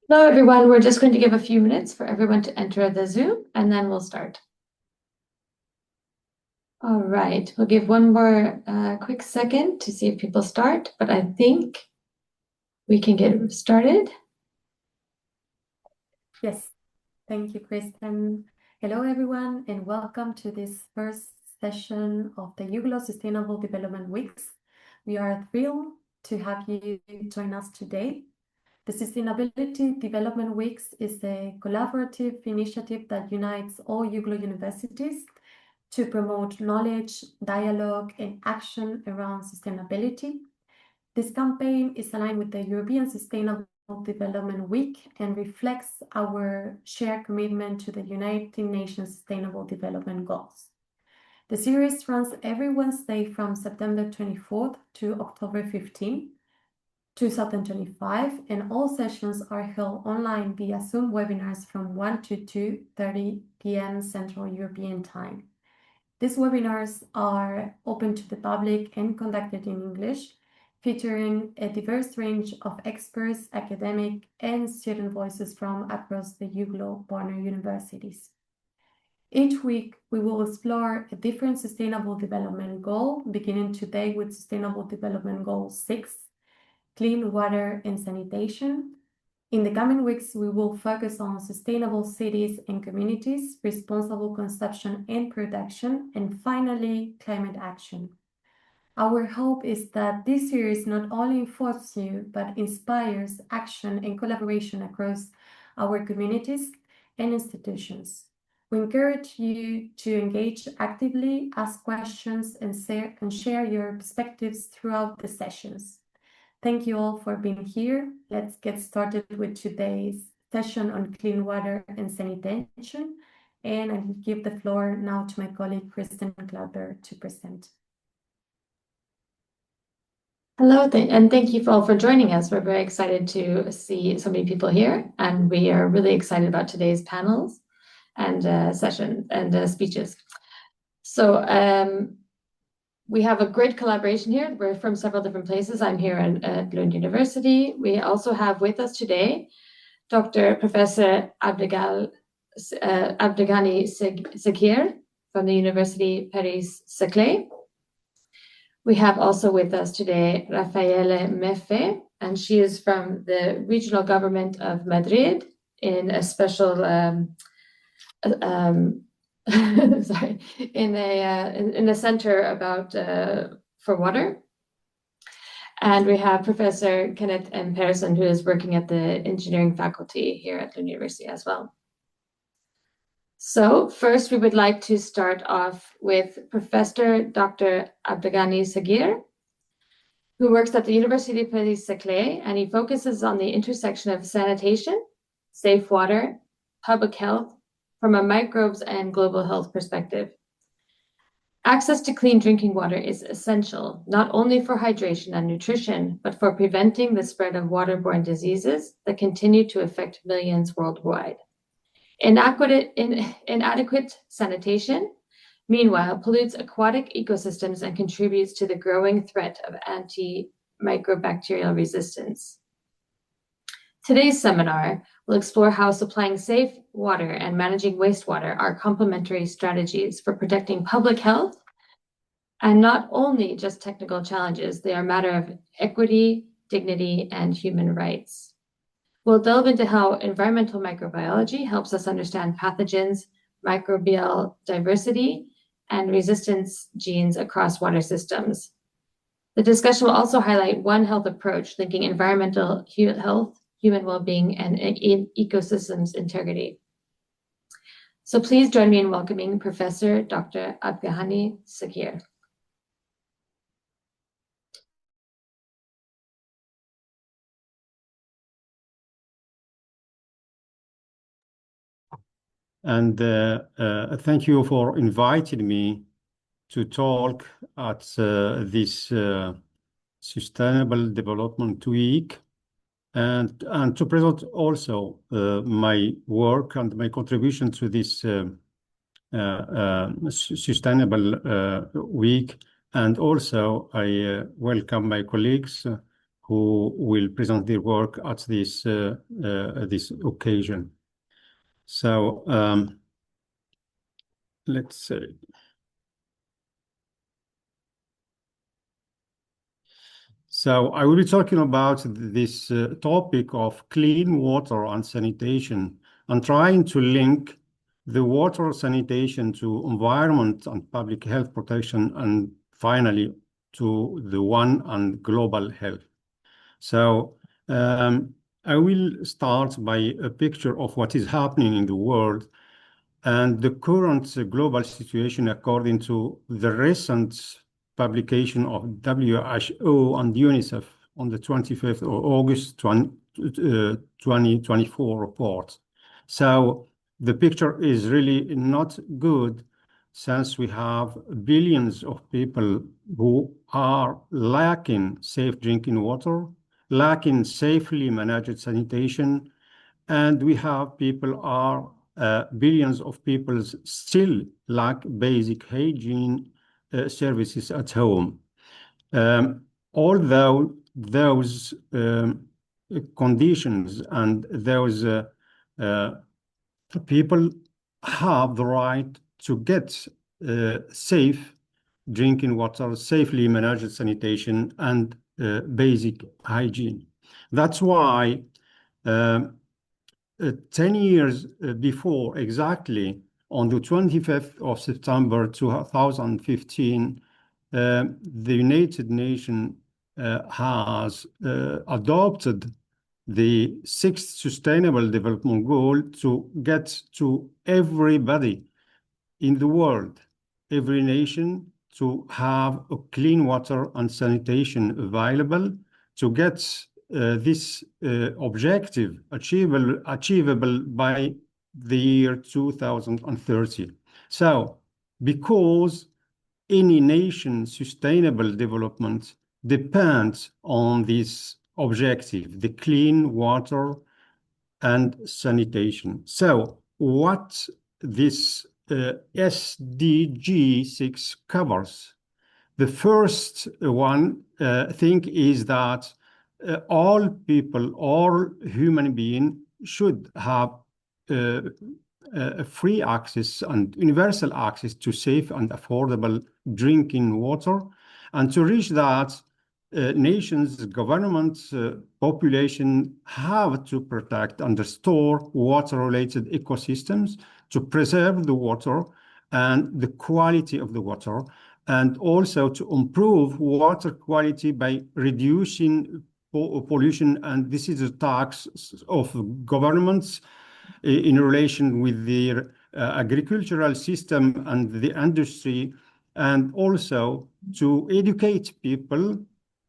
Hello, everyone. We're just going to give a few minutes for everyone to enter the Zoom, and then we'll start. All right, we'll give one more quick second to see if people start, but I think we can get started. Yes, thank you, Kristen. Hello, everyone, and welcome to this first session of the EUGLOH Sustainable Development Weeks. We are thrilled to have you join us today. The Sustainability Development Weeks is a collaborative initiative that unites all EUGLOH universities to promote knowledge, dialogue, and action around sustainability. This campaign is aligned with the European Sustainable Development Week and reflects our shared commitment to the United Nations Sustainable Development Goals. The series runs every Wednesday from September 24th to October 15th, 2025, and all sessions are held online via Zoom webinars from 1 to 2:30 p.m. Central European Time. These webinars are open to the public and conducted in English, featuring a diverse range of experts, academic, and student voices from across the EUGLOH partner universities. Each week, we will explore a different sustainable development goal, beginning today with Sustainable Development Goal 6, clean water and sanitation. In the coming weeks, we will focus on sustainable cities and communities, responsible consumption and production, and finally, climate action. Our hope is that this series not only informs you, but inspires action and collaboration across our communities and institutions. We encourage you to engage actively, ask questions, and share your perspectives throughout the sessions. Thank you all for being here. Let's get started with today's session on clean water and sanitation. And I will give the floor now to my colleague, Kristen Glauber, to present. Hello, and thank you all for joining us. We're very excited to see so many people here, and we are really excited about today's panels and session and speeches. So we have a great collaboration here. We're from several different places. I'm here at Lund University. We also have with us today Professor Abdeghani Sakir from the University Paris-Saclay. We have also with us today Raffaele Meffe, and she is from the regional government of Madrid in a special sorry, in a center about for water. And we have Professor Kenneth M. Persson, who is working at the engineering faculty here at the university as well. So first, we would like to start off with Professor Dr. Abdeghani Sakir, who works at the University of Paris-Saclay, and he focuses on the intersection of sanitation, safe water, public health, from a microbes and global health perspective. Access to clean drinking water is essential, not only for hydration and nutrition, but for preventing the spread of waterborne diseases that continue to affect millions worldwide. Inadequate sanitation, meanwhile, pollutes aquatic ecosystems and contributes to the growing threat of antimicrobacterial resistance. Today's seminar will explore how supplying safe water and managing wastewater are complementary strategies for protecting public health, and not only just technical challenges, they are a matter of equity, dignity, and human rights. We'll delve into how environmental microbiology helps us understand pathogens, microbial diversity, and resistance genes across water systems. The discussion will also highlight One Health approach, linking environmental health, human well-being, and ecosystems integrity. So please join me in welcoming Professor Dr. Abdeghani Sakir. And thank you for inviting me to talk at this Sustainable Development Week, and to present also my work and my contribution to this Sustainable Week. And also I welcome my colleagues who will present their work at this occasion. So let's see. So I will be talking about this topic of clean water and sanitation, and trying to link the water sanitation to environment and public health protection, and finally to the one and global health. So I will start by a picture of what is happening in the world and the current global situation according to the recent publication of WHO and UNICEF on the 25th of August 2024 report. So the picture is really not good, since we have billions of people who are lacking safe drinking water, lacking safely managed sanitation, and we have billions of people still lack basic hygiene services at home. Although those conditions and those people have the right to get safe drinking water, safely managed sanitation, and basic hygiene. That's why 10 years before, exactly on the 25th of September 2015, the United Nations has adopted the 6th Sustainable Development Goal to get to everybody in the world, every nation, to have a clean water and sanitation available, to get this objective achievable by the year 2030. So, because any nation's sustainable development depends on this objective, the clean water and sanitation. So, what this SDG 6 covers? The first one thing is that all people, all human beings should have free access and universal access to safe and affordable drinking water. And to reach that, nations, governments, population have to protect and restore water-related ecosystems, to preserve the water and the quality of the water, and also to improve water quality by reducing pollution. And this is a task of governments in relation with their agricultural system and the industry, and also to educate people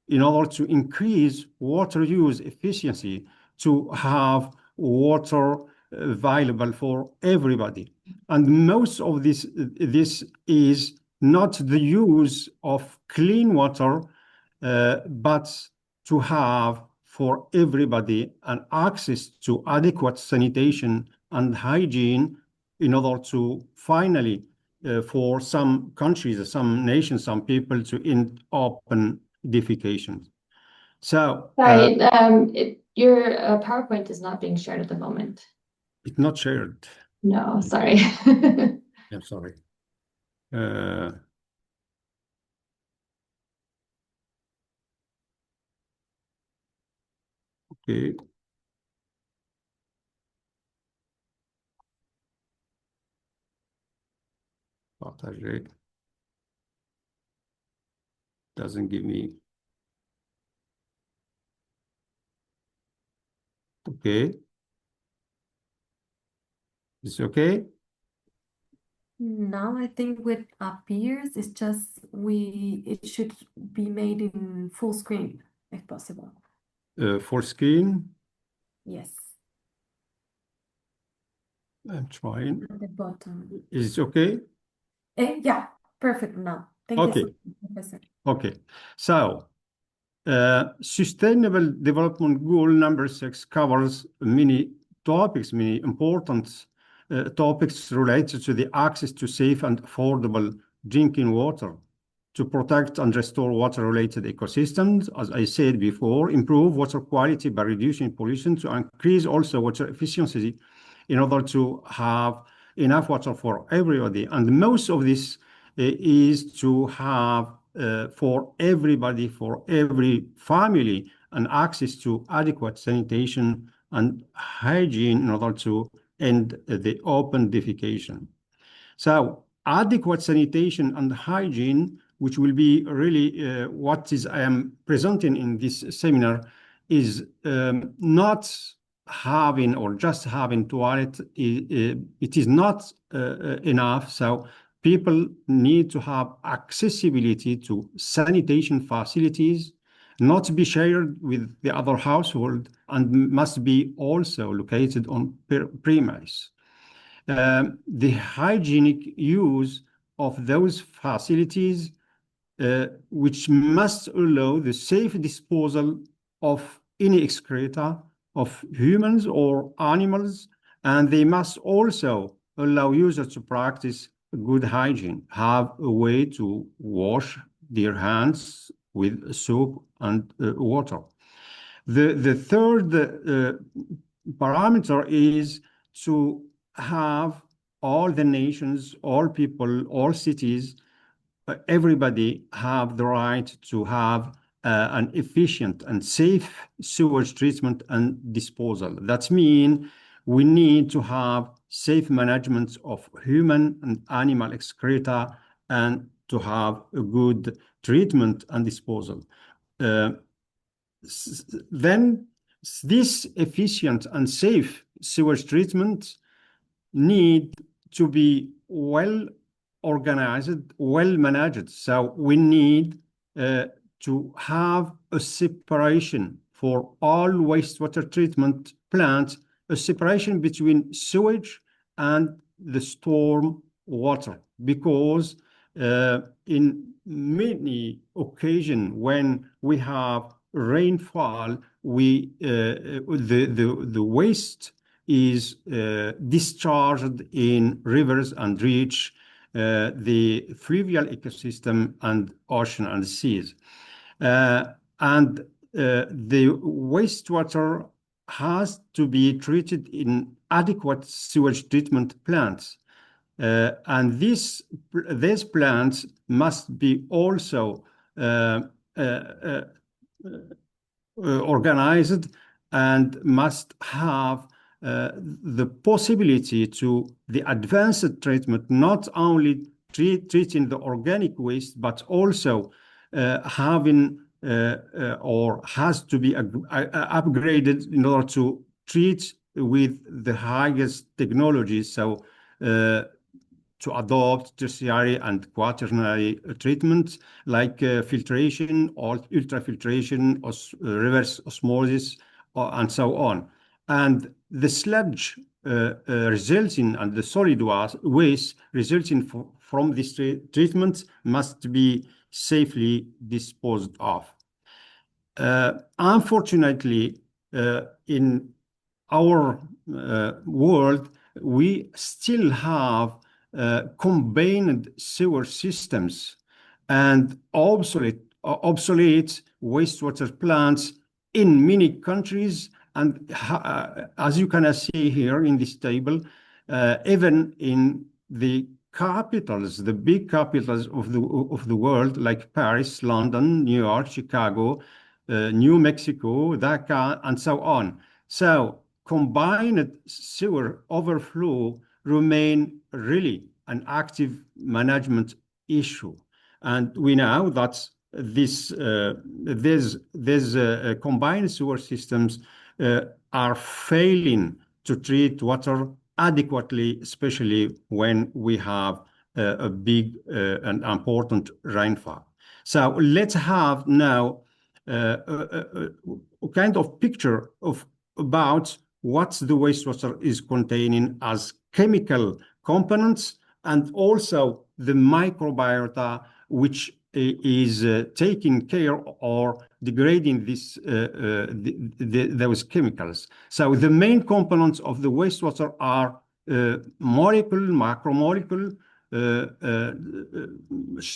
in order to increase water use efficiency, to have water available for everybody. And most of this is not the use of clean water, but to have for everybody an access to adequate sanitation and hygiene, in order to finally, for some countries, some nations, some people, to end open defecation. So sorry, your PowerPoint is not being shared at the moment. It's not shared. No, sorry. I'm sorry. Okay. Partager. Doesn't give me. Okay. Is it okay? Now I think what appears is just it should be made in full screen if possible. Full screen. Yes. I'm trying. At the bottom. Is it okay? Yeah, perfect now. Thank you so much, Professor. Okay. So, Sustainable Development Goal number 6 covers many topics, many important topics related to the access to safe and affordable drinking water, to protect and restore water-related ecosystems, as I said before, improve water quality by reducing pollution, to increase also water efficiency in order to have enough water for everybody. And most of this is to have for everybody, for every family, an access to adequate sanitation and hygiene in order to end the open defecation. So adequate sanitation and hygiene, which will be really what I am presenting in this seminar, is not having or just having toilet. It is not enough. So people need to have accessibility to sanitation facilities, not be shared with the other household, and must be also located on premise. The hygienic use of those facilities, which must allow the safe disposal of any excreta of humans or animals, and they must also allow users to practice good hygiene, have a way to wash their hands with soap and water. The third parameter is to have all the nations, all people, all cities, everybody have the right to have an efficient and safe sewage treatment and disposal. That means we need to have safe management of human and animal excreta and to have a good treatment and disposal. Then this efficient and safe sewage treatment need to be well organized, well managed. So we need to have a separation for all wastewater treatment plants, a separation between sewage and the storm water, because in many occasions when we have rainfall, the waste is discharged in rivers and reach the fluvial ecosystem and ocean and seas. And the wastewater has to be treated in adequate sewage treatment plants. And these plants must be also organized and must have the possibility to the advanced treatment, not only treating the organic waste, but also having or has to be upgraded in order to treat with the highest technologies. So to adopt tertiary and quaternary treatments like filtration or ultrafiltration, reverse osmosis, and so on. And the sludge resulting and the solid waste resulting from this treatment must be safely disposed of. Unfortunately, in our world, we still have combined sewer systems and obsolete wastewater plants in many countries. And as you can see here in this table, even in the capitals, the big capitals of the world, like Paris, London, New York, Chicago, New Mexico, Dhaka, and so on. So combined sewer overflow remain really an active management issue. And we know that these combined sewer systems are failing to treat water adequately, especially when we have a big and important rainfall. So let's have now a kind of picture about what the wastewater is containing as chemical components, and also the microbiota, which is taking care or degrading those chemicals. So the main components of the wastewater are molecule, macromolecule,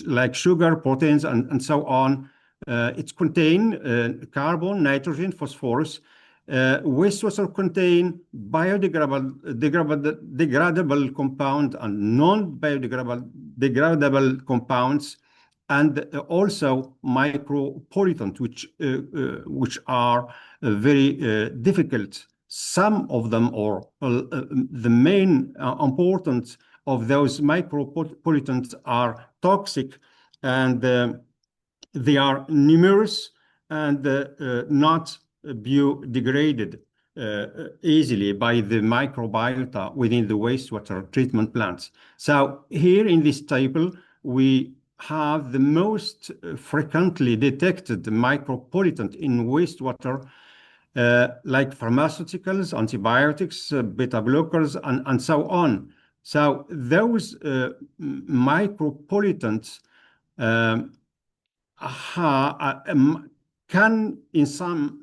like sugar, proteins, and so on. It contain carbon, nitrogen, phosphorus. Wastewater contain degradable compound and non-biodegradable compounds, and also micropollutants, which are very difficult. Some of them, or the main importance of those micropollutants, are toxic, and they are numerous and not biodegraded easily by the microbiota within the wastewater treatment plants. So here in this table, we have the most frequently detected micropollutant in wastewater, like pharmaceuticals, antibiotics, beta blockers, and so on. So those micropollutants can, in some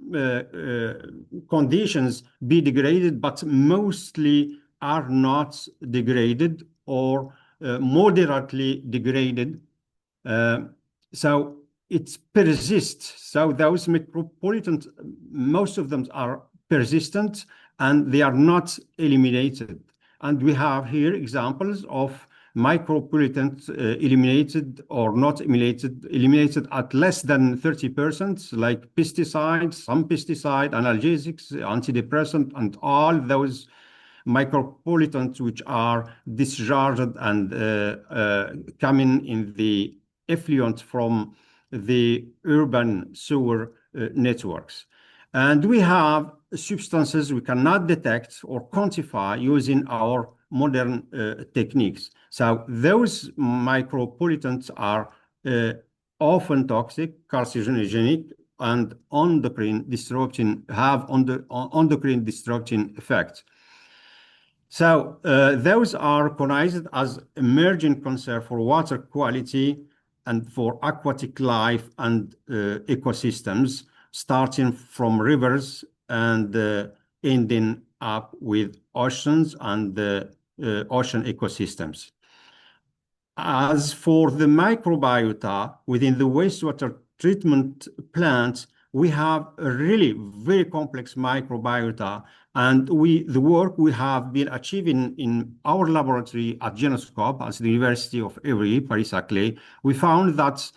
conditions, be degraded, but mostly are not degraded or moderately degraded. So it persists. So those micropollutants, most of them are persistent and they are not eliminated. And we have here examples of micropollutants eliminated or not eliminated at less than 30%, like pesticides, some pesticide, analgesics, antidepressant, and all those micropollutants which are discharged and coming in the effluent from the urban sewer networks. And we have substances we cannot detect or quantify using our modern techniques. So those micropollutants are often toxic, carcinogenic, and endocrine disrupting effects. So those are recognized as emerging concern for water quality and for aquatic life and ecosystems, starting from rivers and ending up with oceans and ocean ecosystems. As for the microbiota within the wastewater treatment plants, we have a really very complex microbiota, and the work we have been achieving in our laboratory at Genoscope, at the University of Paris-Saclay, we found that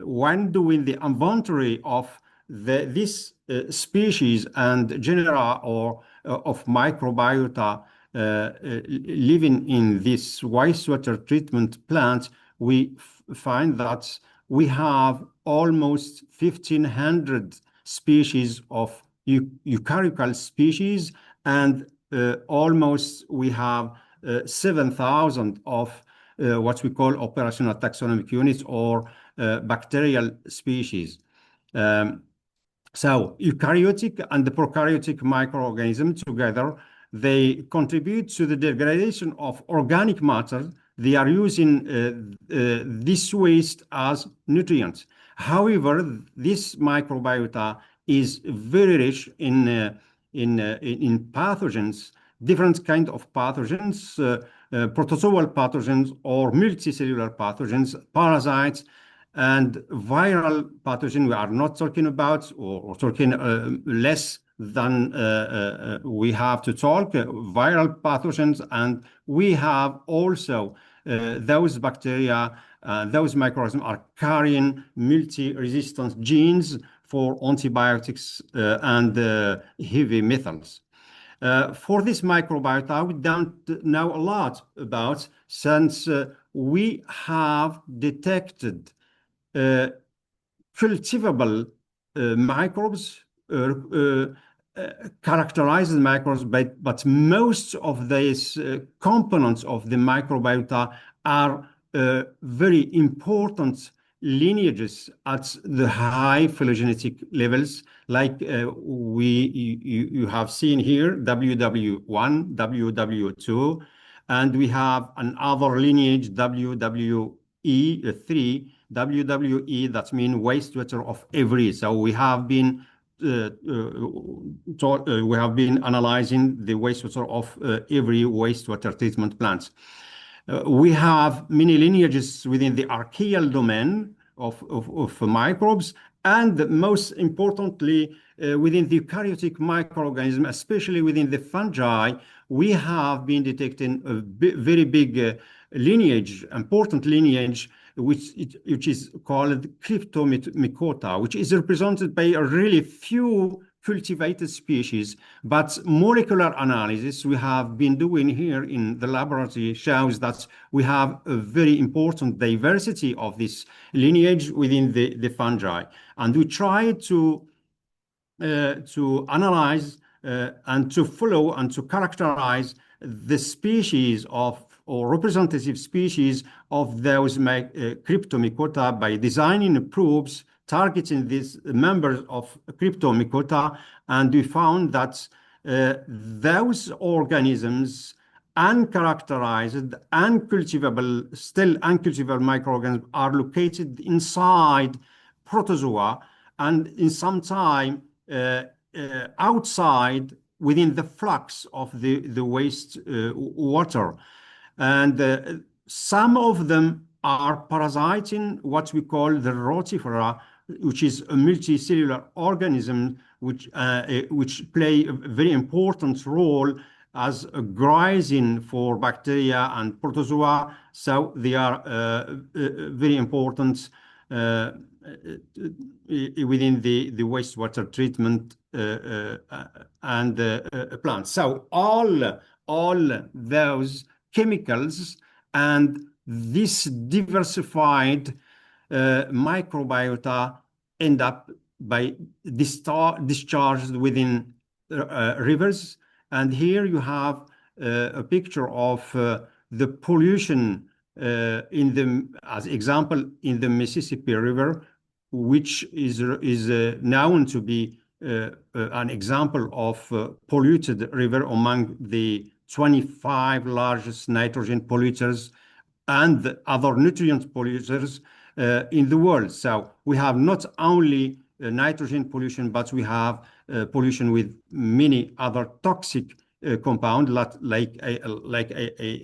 when doing the inventory of this species and genera or of microbiota living in this wastewater treatment plant, we find that we have almost 1,500 species of eukaryotic species, and almost we have 7,000 of what we call operational taxonomic units or bacterial species. So eukaryotic and the prokaryotic microorganisms together, they contribute to the degradation of organic matter. They are using this waste as nutrients. However, this microbiota is very rich in pathogens, different kind of pathogens, protozoal pathogens or multicellular pathogens, parasites, and viral pathogen we are not talking about, or talking less than we have to talk, viral pathogens. And we have also those bacteria, those microorganisms are carrying multi-resistance genes for antibiotics and heavy metals. For this microbiota, we don't know a lot about, since we have detected cultivable microbes, characterized microbes, but most of these components of the microbiota are very important lineages at the high phylogenetic levels, like you have seen here, WW1, WW2, and we have another lineage, WWE3, WWE, that means wastewater of every. So we have been analyzing the wastewater of every wastewater treatment plant. We have many lineages within the archaeal domain of microbes, and most importantly, within the eukaryotic microorganism, especially within the fungi, we have been detecting a very big lineage, important lineage, which is called Cryptomycota, which is represented by a really few cultivated species, but molecular analysis we have been doing here in the laboratory shows that we have a very important diversity of this lineage within the fungi. And we try to analyze and to follow and to characterize the species of or representative species of those Cryptomycota by designing probes targeting these members of Cryptomycota, and we found that those organisms, uncharacterized, uncultivable, still uncultivable microorganisms, are located inside protozoa and in some time outside within the flux of the waste water. And some of them are parasiting what we call the rotifera, which is a multicellular organism which play a very important role as a grazing for bacteria and protozoa. So they are very important within the wastewater treatment and plants. So all those chemicals and this diversified microbiota end up by discharged within rivers. And here you have a picture of the pollution as example in the Mississippi River, which is known to be an example of polluted river among the 25 largest nitrogen polluters and other nutrient polluters in the world. So we have not only nitrogen pollution, but we have pollution with many other toxic compounds, like I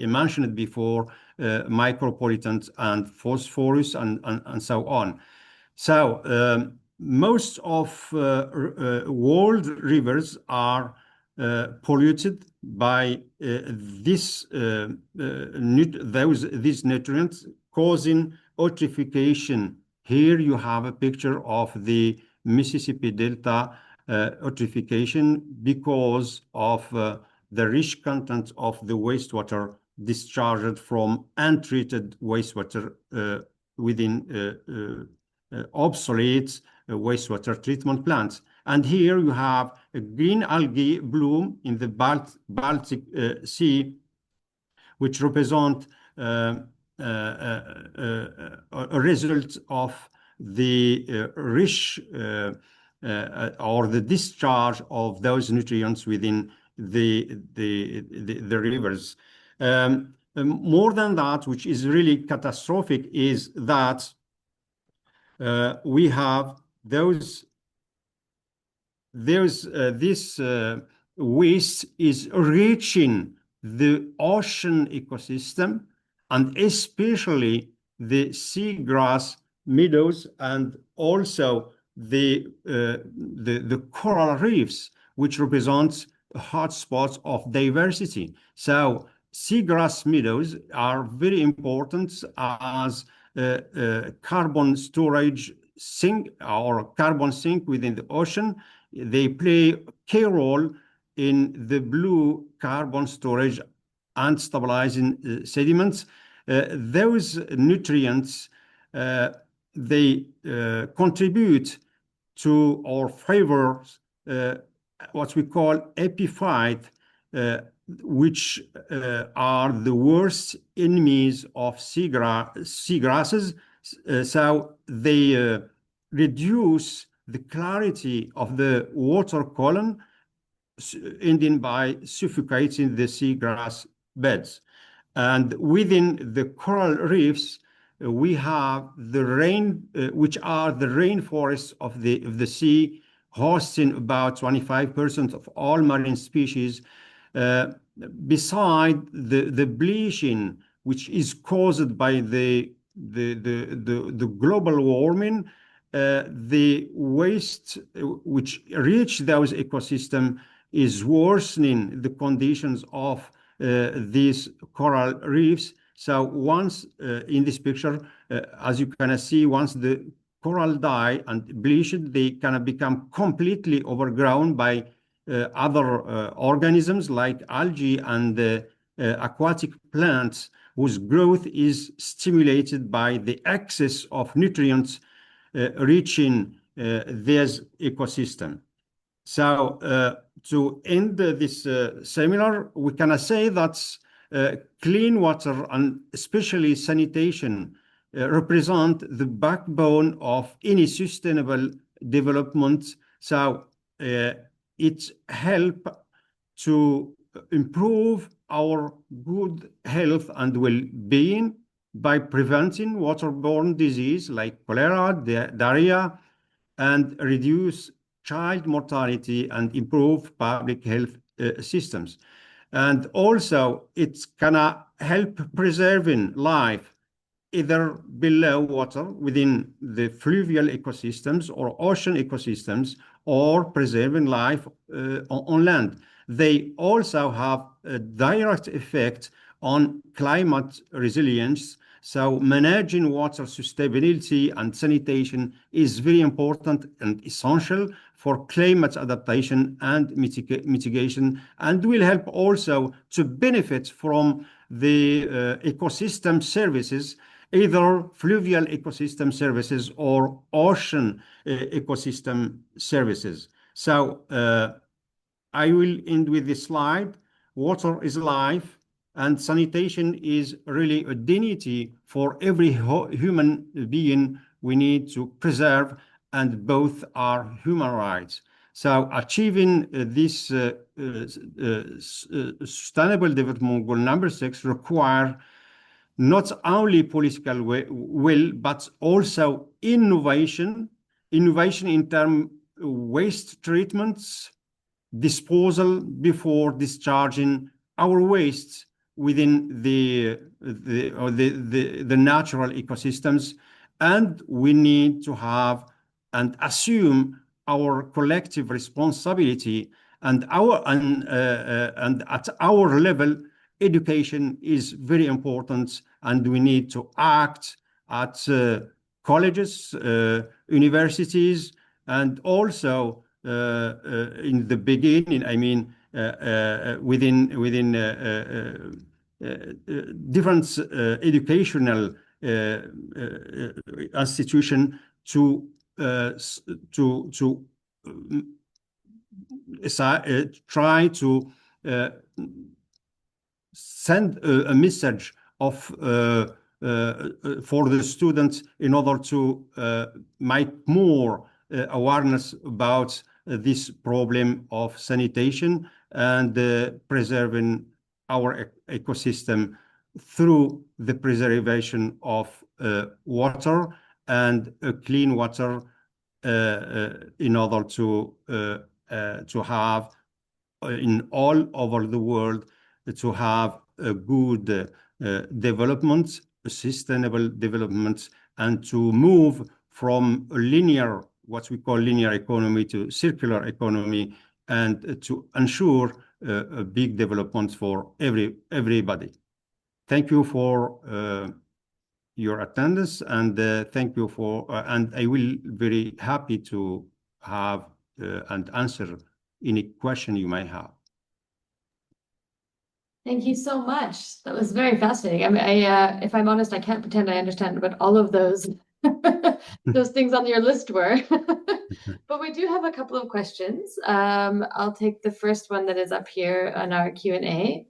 mentioned before, micropollutants and phosphorus and so on. So most of world rivers are polluted by these nutrients, causing eutrophication. Here you have a picture of the Mississippi Delta eutrophication because of the rich content of the wastewater discharged from untreated wastewater within obsolete wastewater treatment plants. And here you have a green algae bloom in the Baltic Sea, which represent a result of the rich or the discharge of those nutrients within the rivers. More than that, which is really catastrophic, is that we have this waste is reaching the ocean ecosystem, and especially the seagrass meadows, and also the coral reefs, which represents hotspots of diversity. So seagrass meadows are very important as carbon storage sink or carbon sink within the ocean. They play a key role in the blue carbon storage and stabilizing sediments. Those nutrients, they contribute to or favor what we call epiphyte, which are the worst enemies of seagrasses. So they reduce the clarity of the water column, ending by suffocating the seagrass beds. And within the coral reefs, we have the which are the rainforests of the sea, hosting about 25% of all marine species. Beside the bleaching which is caused by the global warming, the waste which reach those ecosystems is worsening the conditions of these coral reefs. So once in this picture, as you can see, once the coral die and bleach, they kind of become completely overgrown by other organisms like algae and aquatic plants, whose growth is stimulated by the excess of nutrients reaching this ecosystem. So to end this seminar, we can say that clean water and especially sanitation represent the backbone of any sustainable development. So it helps to improve our good health and well-being by preventing waterborne disease like cholera, diarrhea, and reduce child mortality and improve public health systems. And also, it's gonna help preserving life either below water within the fluvial ecosystems or ocean ecosystems, or preserving life on land. They also have a direct effect on climate resilience. So managing water sustainability and sanitation is very important and essential for climate adaptation and mitigation, and will help also to benefit from the ecosystem services, either fluvial ecosystem services or ocean ecosystem services. So I will end with this slide. Water is life, and sanitation is really a dignity for every human being we need to preserve, and both are human rights. So achieving this Sustainable Development Goal number 6 require not only political will, but also innovation in terms of waste treatments, disposal before discharging our wastes within the natural ecosystems. And we need to have and assume our collective responsibility, and at our level, education is very important, and we need to act at colleges, universities, and also in the beginning, I mean, within different educational institution to try to send a message of for the students in order to make more awareness about this problem of sanitation and preserving our ecosystem through the preservation of water and clean water in order to have in all over the world to have a good development, sustainable development, and to move from a linear, what we call linear economy, to circular economy, and to ensure a big development for everybody. Thank you for your attendance, and thank you for, and I will very happy to have and answer any question you may have. Thank you so much. That was very fascinating. I mean, if I'm honest, I can't pretend I understand what all of those those things on your list were. But we do have a couple of questions. I'll take the first one that is up here on our Q&A.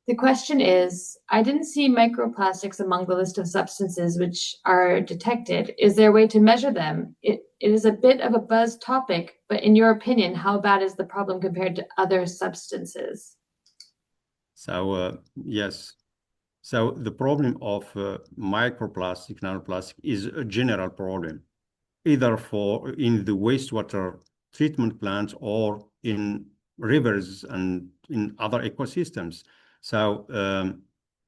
The question is, I didn't see microplastics among the list of substances which are detected. Is there a way to measure them? It is a bit of a buzz topic, but in your opinion, how bad is the problem compared to other substances? So, yes. So the problem of microplastic, nanoplastic is a general problem, either in the wastewater treatment plants or in rivers and in other ecosystems. So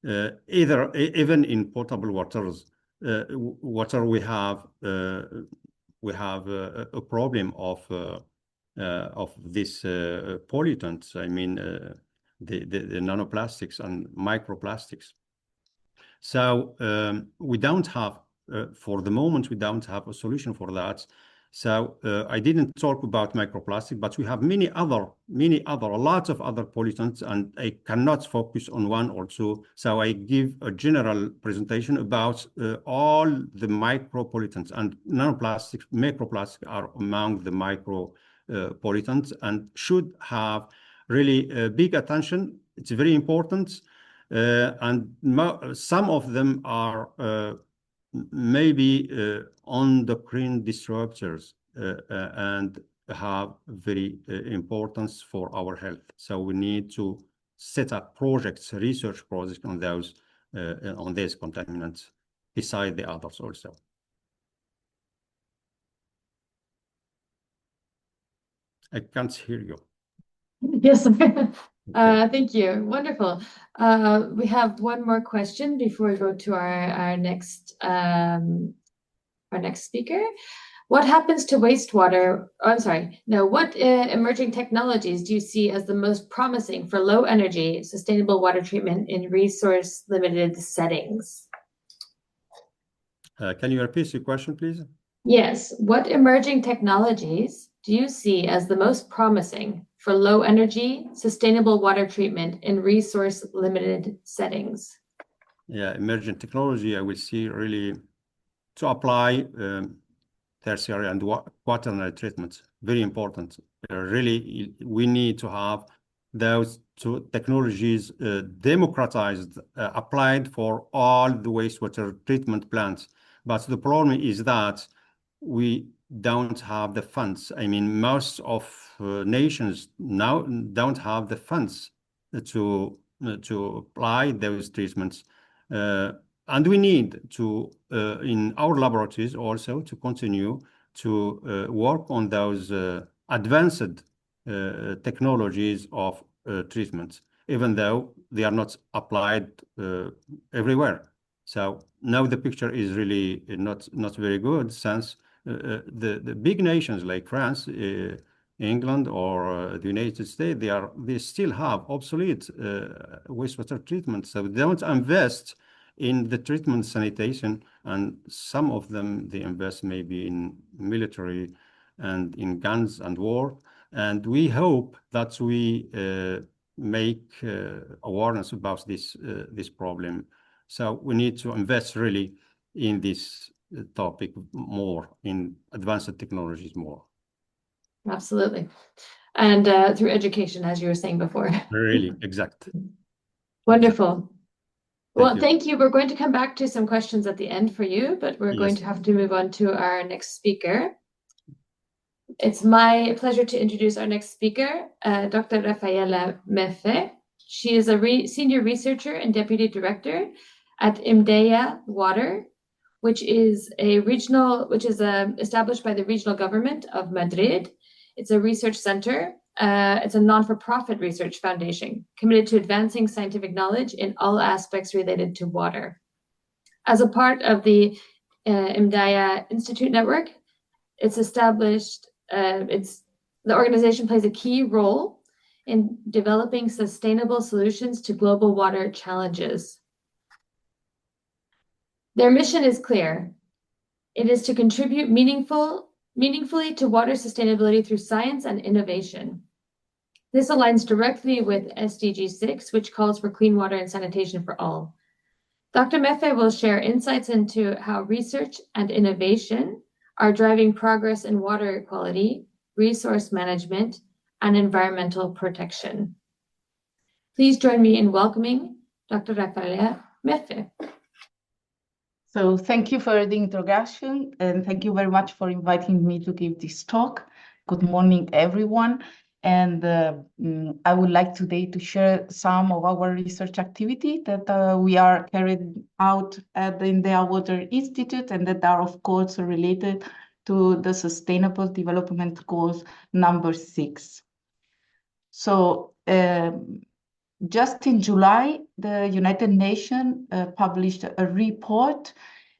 even in potable waters, water we have a problem of this pollutants. I mean, the nanoplastics and microplastics. So we don't have, for the moment, we don't have a solution for that. So I didn't talk about microplastic, but we have lots of other pollutants, and I cannot focus on one or two. So I give a general presentation about all the micropollutants, and nanoplastics, microplastics are among the micropollutants and should have really big attention. It's very important. And some of them are maybe endocrine disruptors and have very importance for our health. So we need to set up projects, research projects on these contaminants, beside the others also. I can't hear you. Yes. Thank you. Wonderful. We have one more question before we go to our next speaker. What happens to wastewater? Oh, I'm sorry. No, what emerging technologies do you see as the most promising for low energy, sustainable water treatment in resource limited settings? Can you repeat your question, please? Yes. What emerging technologies do you see as the most promising for low energy, sustainable water treatment in resource limited settings? Yeah, emerging technology, I will see really to apply tertiary and quaternary treatments. Very important. Really, we need to have those two technologies democratized, applied for all the wastewater treatment plants. But the problem is that we don't have the funds. I mean, most of nations now don't have the funds to apply those treatments. And we need to, in our laboratories also, to continue to work on those advanced technologies of treatments, even though they are not applied everywhere. So now the picture is really not very good, since the big nations like France, England, or the United States, they still have obsolete wastewater treatment. So they don't invest in the treatment sanitation, and some of them they invest maybe in military and in guns and war. And we hope that we make awareness about this problem. So we need to invest really in this topic more, in advanced technologies more. Absolutely. And through education, as you were saying before. Really, exact. Wonderful. Well, thank you. We're going to come back to some questions at the end for you, but we're going to have to move on to our next speaker. It's my pleasure to introduce our next speaker, Dr. Raffaella Meffe. She is a senior researcher and deputy director at EMDEA Water, which is established by the regional government of Madrid. It's a research center. It's a non-for-profit research foundation committed to advancing scientific knowledge in all aspects related to water. As a part of the EMDEA Institute network, the organization plays a key role in developing sustainable solutions to global water challenges. Their mission is clear. It is to contribute meaningfully to water sustainability through science and innovation. This aligns directly with SDG 6, which calls for clean water and sanitation for all. Dr. Meffe will share insights into how research and innovation are driving progress in water quality, resource management, and environmental protection. Please join me in welcoming Dr. Raffaella Meffe. So thank you for the introduction, and thank you very much for inviting me to give this talk. Good morning, everyone. And I would like today to share some of our research activity that we are carried out at the EMDEA Water Institute, and that are, of course, related to the Sustainable Development Goals number 6. So just in July, the United Nations published a report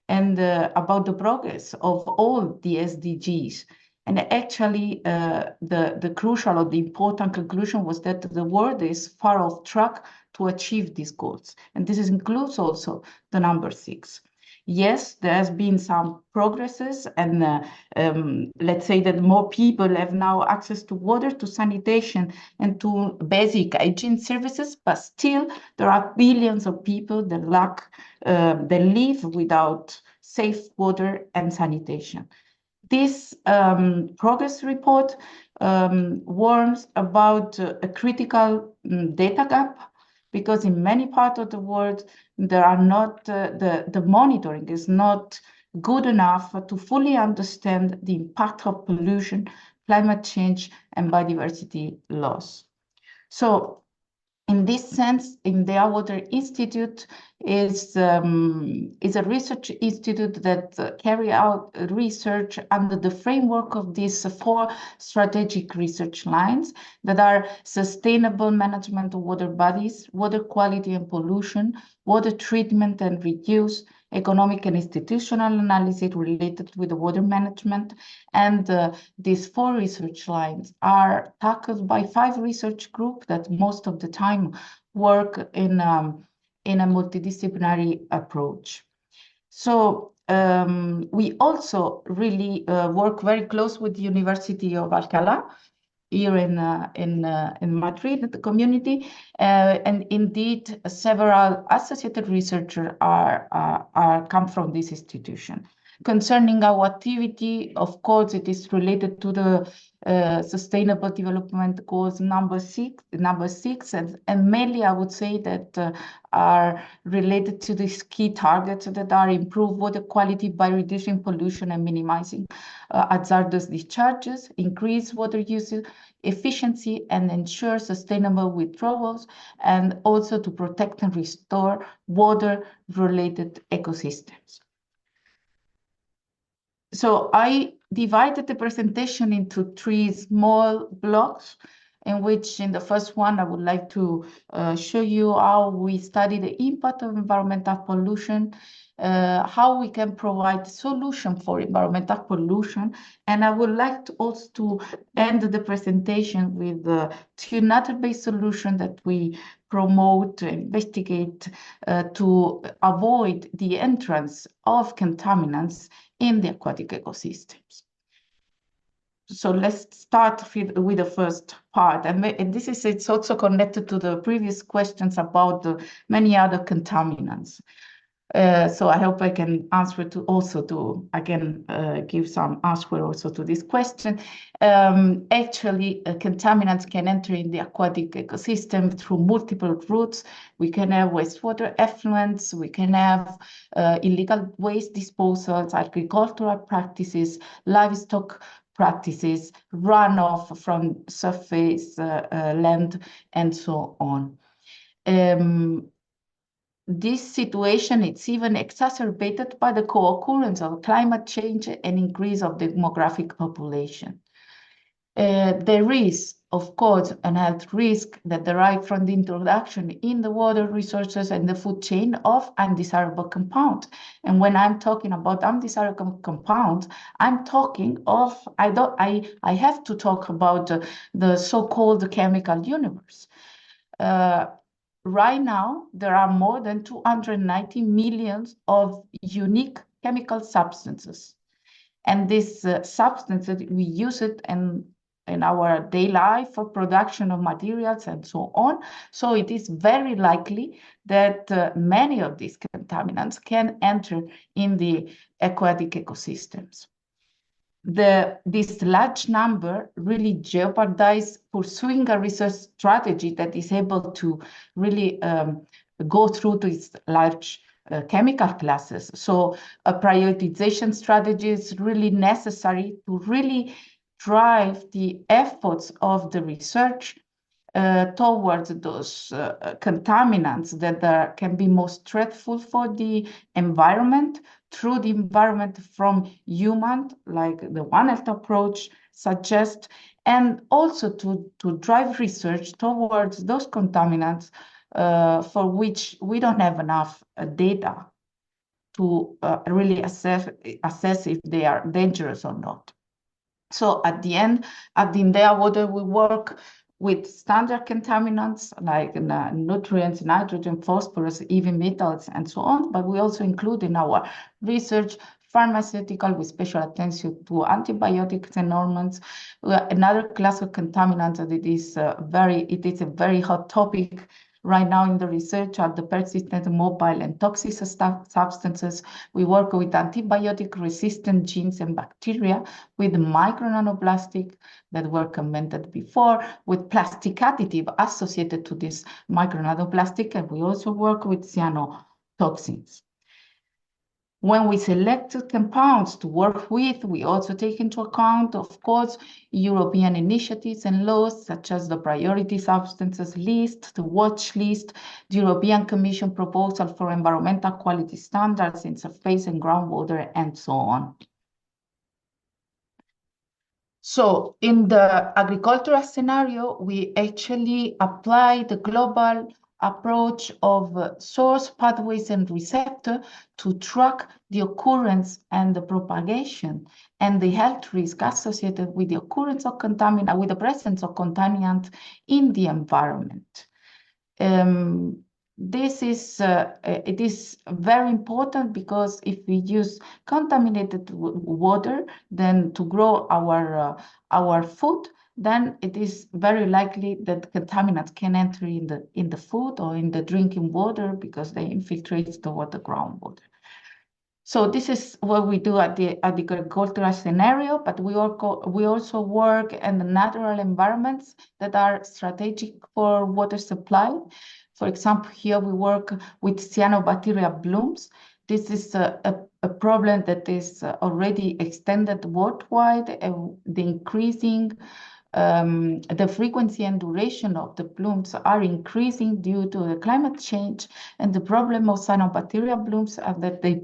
and about the progress of all the SDGs. And actually, the crucial or the important conclusion was that the world is far off track to achieve these goals. And this includes also the number 6. Yes, there has been some progresses, and let's say that more people have now access to water, to sanitation, and to basic hygiene services, but still there are billions of people that that live without safe water and sanitation. This progress report warns about a critical data gap, because in many parts of the world, there are not the monitoring is not good enough to fully understand the impact of pollution, climate change, and biodiversity loss. So in this sense, India Water Institute is a research institute that carry out research under the framework of these 4 strategic research lines that are sustainable management of water bodies, water quality and pollution, water treatment and reuse, economic and institutional analysis related with the water management. And these 4 research lines are tackled by 5 research groups that most of the time work in a multidisciplinary approach. So we also really work very close with the University of Alcalá here in Madrid, the community, and indeed several associated researchers are come from this institution. Concerning our activity, of course, it is related to the Sustainable Development Goals number 6, and mainly I would say that are related to these key targets that are improve water quality by reducing pollution and minimizing hazardous discharges, increase water usage efficiency, and ensure sustainable withdrawals, and also to protect and restore water-related ecosystems. So I divided the presentation into 3 small blocks, in which in the first one, I would like to show you how we study the impact of environmental pollution, how we can provide solution for environmental pollution. And I would like to also to end the presentation with 2 nature-based solutions that we promote to investigate to avoid the entrance of contaminants in the aquatic ecosystems. So let's start with the first part, and this is it's also connected to the previous questions about the many other contaminants. So I hope I can answer to also to again give some answer also to this question. Actually, contaminants can enter in the aquatic ecosystem through multiple routes. We can have wastewater effluents, we can have illegal waste disposals, agricultural practices, livestock practices, runoff from surface land, and so on. This situation is even exacerbated by the co-occurrence of climate change and increase of the demographic population. There is, of course, an health risk that derives from the introduction in the water resources and the food chain of undesirable compounds. And when I'm talking about undesirable compounds, I'm talking of, I have to talk about the so-called chemical universe. Right now, there are more than 290 million of unique chemical substances. And these substances, we use it in our daily life for production of materials and so on. So it is very likely that many of these contaminants can enter in the aquatic ecosystems. This large number really jeopardize pursuing a research strategy that is able to really go through these large chemical classes. So a prioritization strategy is really necessary to really drive the efforts of the research towards those contaminants that can be most threatful for the environment, through the environment from human, like the One Health approach suggests, and also to drive research towards those contaminants for which we don't have enough data to really assess if they are dangerous or not. So at the end, at the Indea Water, we work with standard contaminants like nutrients, nitrogen, phosphorus, heavy metals, and so on. But we also include in our research pharmaceutical with special attention to antibiotics and hormones. Another class of contaminants that it is a very hot topic right now in the research are the persistent, mobile, and toxic substances. We work with antibiotic-resistant genes and bacteria, with micro-nanoplastic that were commented before, with plastic additive associated to this micro-nanoplastic, and we also work with cyanotoxins. When we select compounds to work with, we also take into account, of course, European initiatives and laws, such as the priority substances list, the watch list, the European Commission proposal for environmental quality standards in surface and groundwater, and so on. So in the agricultural scenario, we actually apply the global approach of source, pathways, and receptor to track the occurrence and the propagation and the health risk associated with the occurrence of contaminant, with the presence of contaminant in the environment. This is it is very important, because if we use contaminated water then to grow our food, then it is very likely that contaminants can enter in the food or in the drinking water, because they infiltrate toward the groundwater. So this is what we do at the agricultural scenario, but we also work in the natural environments that are strategic for water supply. For example, here we work with cyanobacteria blooms. This is a problem that is already extended worldwide. The increasing the frequency and duration of the blooms are increasing due to the climate change, and the problem of cyanobacteria blooms are that they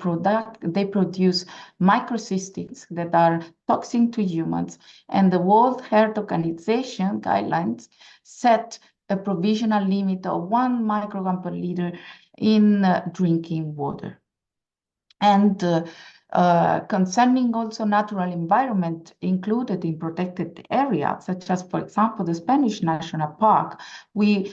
produce microcystids that are toxic to humans, and the World Health Organization guidelines set a provisional limit of 1 microgram per liter in drinking water. And concerning also natural environment included in protected areas, such as, for example, the Spanish National Park, we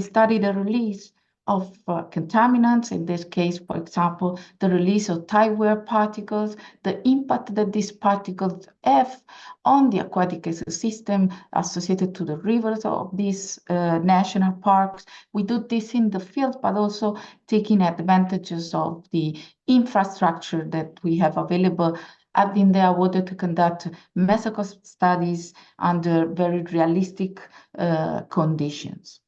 studied the release of contaminants, in this case, for example, the release of tire particles, the impact that these particles have on the aquatic ecosystem associated to the rivers of these national parks. We do this in the field, but also taking advantages of the infrastructure that we have available at the Indea Water to conduct mesocost studies under very realistic conditions.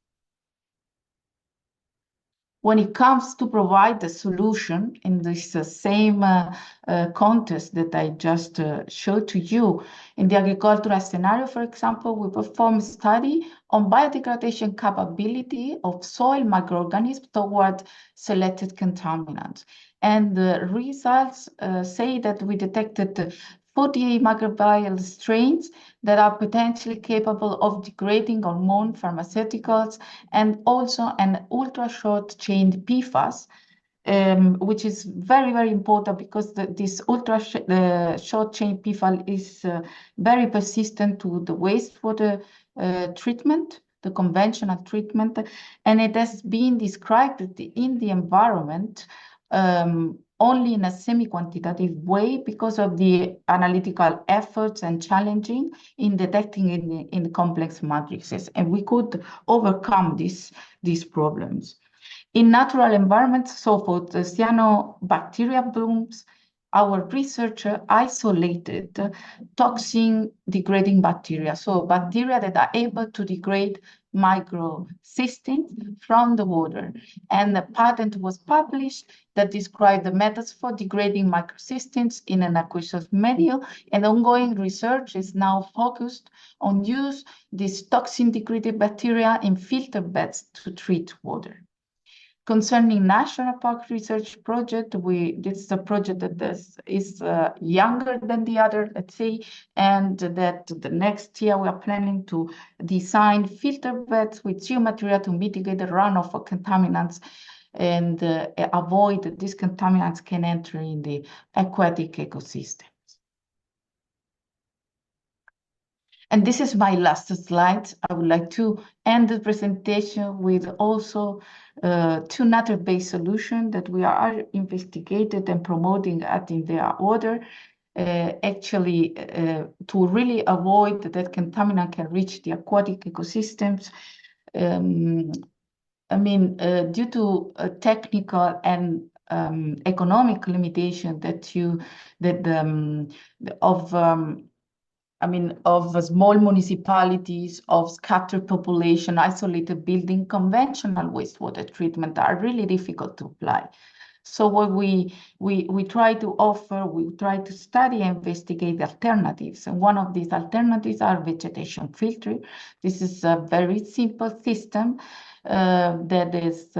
When it comes to provide the solution in this same context that I just showed to you, in the agricultural scenario, for example, we perform a study on biodegradation capability of soil microorganisms toward selected contaminants. And the results say that we detected 48 microbial strains that are potentially capable of degrading hormone pharmaceuticals, and also an ultra-short chain PFAS, which is very, very important, because this short chain PFAS is very persistent to the wastewater treatment, the conventional treatment, and it has been described in the environment only in a semi-quantitative way because of the analytical efforts and challenging in detecting in complex matrices, and we could overcome these problems. In natural environments, so for the cyanobacteria blooms, our researcher isolated toxin degrading bacteria, so bacteria that are able to degrade microcystins from the water. And a patent was published that described the methods for degrading microcystins in an aqueous medium, and ongoing research is now focused on use these toxin degraded bacteria in filter beds to treat water. Concerning national park research project, this is a project that is younger than the other, let's say, and that the next year we are planning to design filter beds with geomaterial to mitigate the runoff of contaminants and avoid that these contaminants can enter in the aquatic ecosystem. And this is my last slide. I would like to end the presentation with also two nature-based solutions that we are investigated and promoting in their order. Actually, to really avoid that contaminant can reach the aquatic ecosystems. I mean, due to technical and economic limitation of small municipalities, of scattered population, isolated building, conventional wastewater treatment are really difficult to apply. So what we try to offer, we try to study and investigate alternatives. And one of these alternatives are vegetation filtering. This is a very simple system that is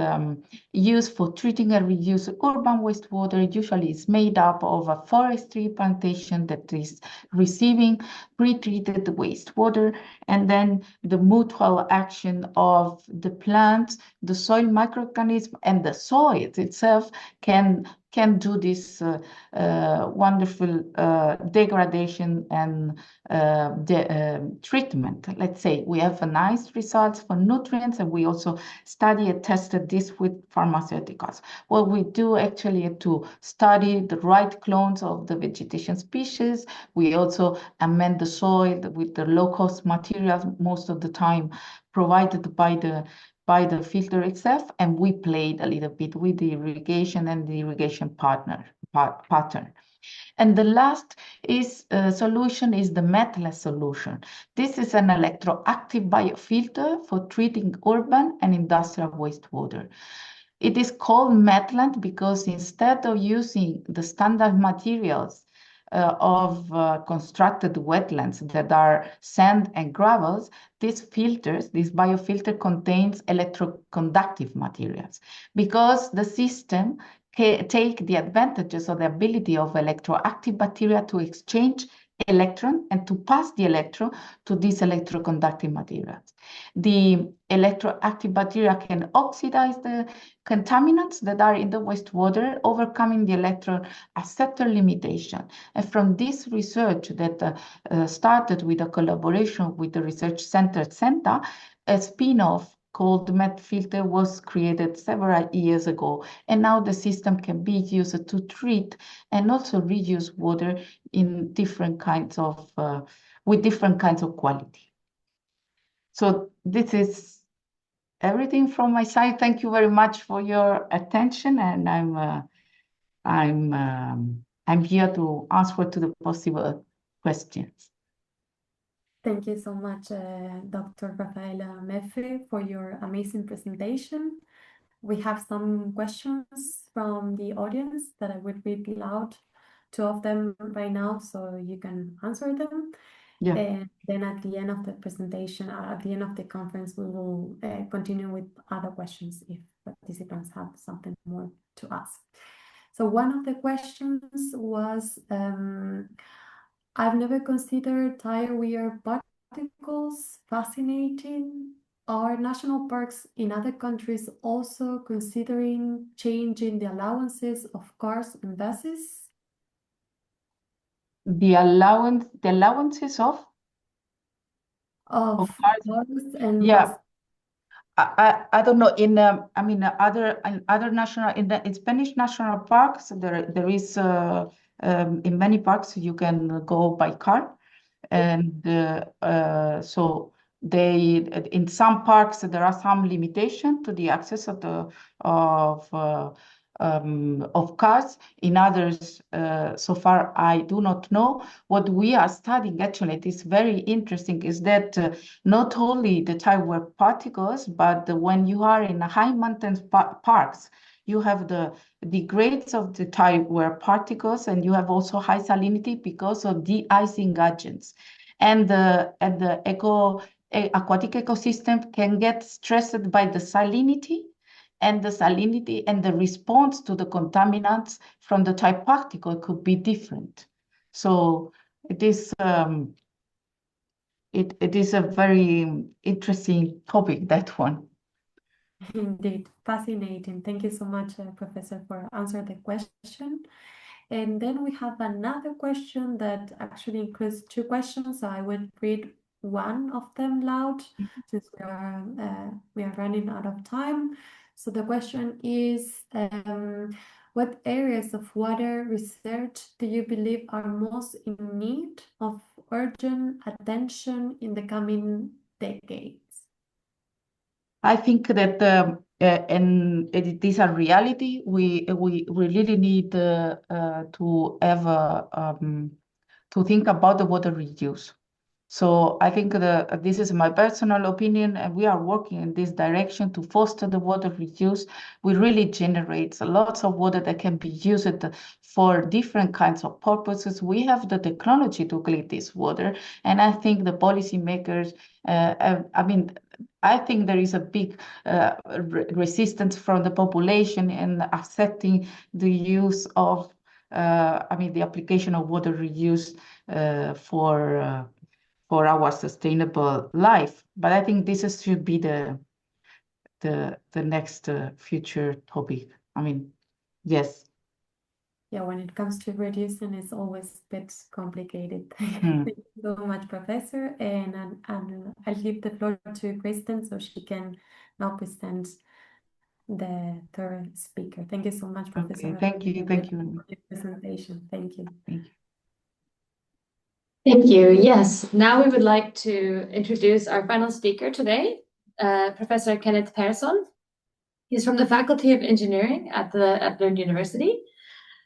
used for treating and reuse urban wastewater. Usually it's made up of a forestry plantation that is receiving pre-treated wastewater, and then the mutual action of the plants, the soil microorganism, and the soil itself can do this wonderful degradation and treatment. Let's say we have nice results for nutrients, and we also study and tested this with pharmaceuticals. What we do actually to study the right clones of the vegetation species. We also amend the soil with the low-cost materials most of the time provided by the filter itself, and we played a little bit with the irrigation and the irrigation pattern. And the last solution is the metless solution. This is an electroactive biofilter for treating urban and industrial wastewater. It is called metland because instead of using the standard materials of constructed wetlands that are sand and gravels, this biofilter contains electroconductive materials because the system take the advantages of the ability of electroactive material to exchange electron and to pass the electron to these electroconductive materials. The electroactive material can oxidize the contaminants that are in the wastewater, overcoming the electron acceptor limitation. And from this research that started with a collaboration with the research center CENTA, a spin-off called MetFilter was created several years ago, and now the system can be used to treat and also reuse water in different kinds of with different kinds of quality. So this is everything from my side. Thank you very much for your attention, and I'm here to answer to the possible questions. Thank you so much, Dr. Rafaela Mefre, for your amazing presentation. We have some questions from the audience that I would read aloud, two of them right now, so you can answer them. Yeah. And then at the end of the presentation, at the end of the conference, we will continue with other questions if participants have something more to ask. So one of the questions was, I've never considered tire wear particles. Fascinating. Are national parks in other countries also considering changing the allowances of cars and buses? The allowances of Of cars? cars and Yeah. buses. I don't know, in other national, in Spanish national parks, there is in many parks you can go by car, and so in some parks there are some limitation to the access of cars. In others, so far I do not know. What we are studying, actually, it is very interesting, is that not only the tire wear particles, but when you are in high mountain parks, you have the grades of the tire wear particles, and you have also high salinity because of de-icing agents. And the aquatic ecosystem can get stressed by the salinity and the salinity and the response to the contaminants from the type particle could be different. So it is it is a very interesting topic, that one. Indeed, fascinating. Thank you so much, Professor, for answering the question. And then we have another question that actually includes two questions. So I will read one of them loud since we are running out of time. So the question is, what areas of water research do you believe are most in need of urgent attention in the coming decades? I think that and it is a reality. We really need to have to think about the water reuse. So I think this is my personal opinion, and we are working in this direction to foster the water reuse. We really generate lots of water that can be used for different kinds of purposes. We have the technology to clean this water, and I think the policymakers, I think there is a big resistance from the population in accepting the use of, the application of water reuse for our sustainable life. But I think this should be the next future topic. Yes. Yeah, when it comes to reducing, it's always a bit complicated. Thank you so much, Professor. And I'll give the floor to Kristen so she can now present the third speaker. Thank you so much, Professor. Okay, thank you. Thank you. For your presentation. Thank you. Thank you. Thank you. Yes, now we would like to introduce our final speaker today, Professor Kenneth Persson. He's from the Faculty of Engineering at Lund University.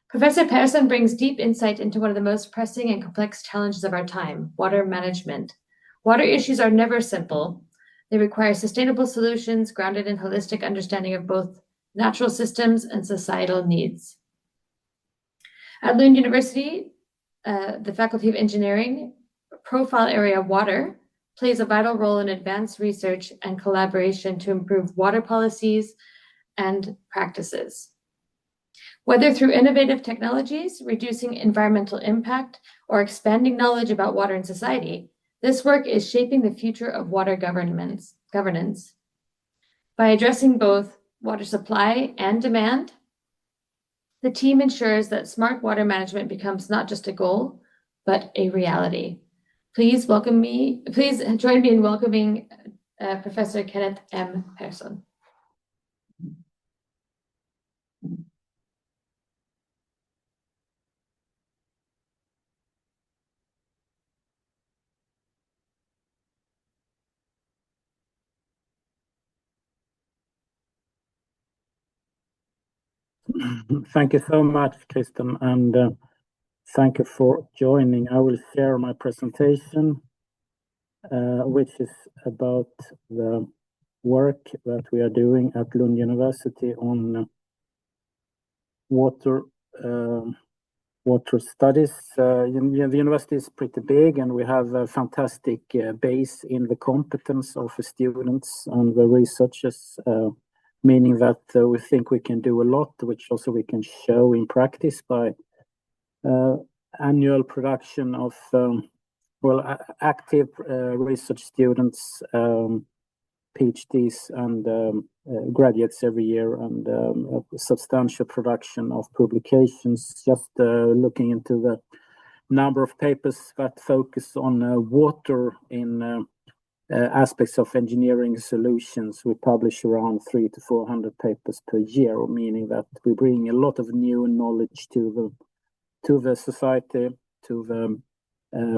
Professor Persson brings deep insight into one of the most pressing and complex challenges of our time, water management. Water issues are never simple. They require sustainable solutions grounded in holistic understanding of both natural systems and societal needs. At Lund University, the Faculty of Engineering profile area water plays a vital role in advanced research and collaboration to improve water policies and practices. Whether through innovative technologies, reducing environmental impact, or expanding knowledge about water in society, this work is shaping the future of water governance. By addressing both water supply and demand, the team ensures that smart water management becomes not just a goal, but a reality. Please join me in welcoming Professor Kenneth M. Persson. Thank you so much, Kristen, and thank you for joining. I will share my presentation, which is about the work that we are doing at Lund University on water studies. The university is pretty big, and we have a fantastic base in the competence of the students and the researchers, meaning that we think we can do a lot, which also we can show in practice by annual production of active research students, PhDs and graduates every year, and a substantial production of publications. Just looking into the number of papers that focus on water in aspects of engineering solutions, we publish around 300 to 400 papers per year, meaning that we bring a lot of new knowledge to the society, to the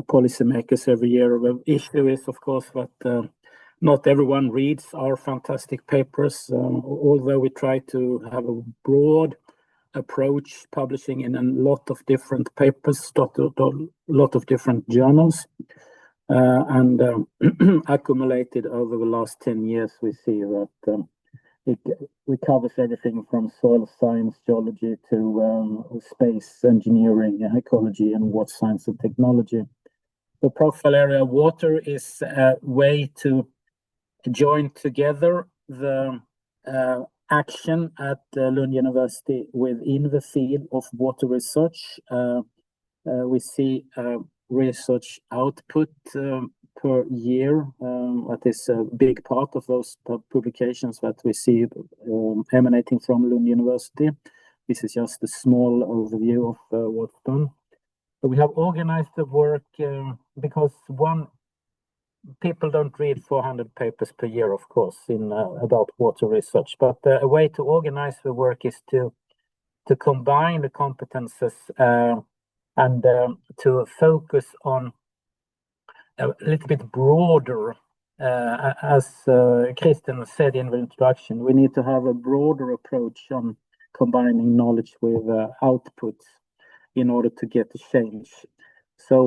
policymakers every year. The issue is, of course, that not everyone reads our fantastic papers, although we try to have a broad approach, publishing in a lot of different papers, a lot of different journals. And accumulated over the last 10 years, we see that it covers everything from soil science, geology, to space engineering, ecology, and water science and technology. The profile area water is a way to join together the action at Lund University within the field of water research. We see research output per year. That is a big part of those publications that we see emanating from Lund University. This is just a small overview of what's done. So we have organized the work because people don't read 400 papers per year, of course, about water research. But a way to organize the work is to combine the competences and to focus on a little bit broader. As Kristen said in the introduction, we need to have a broader approach on combining knowledge with outputs in order to get the change. So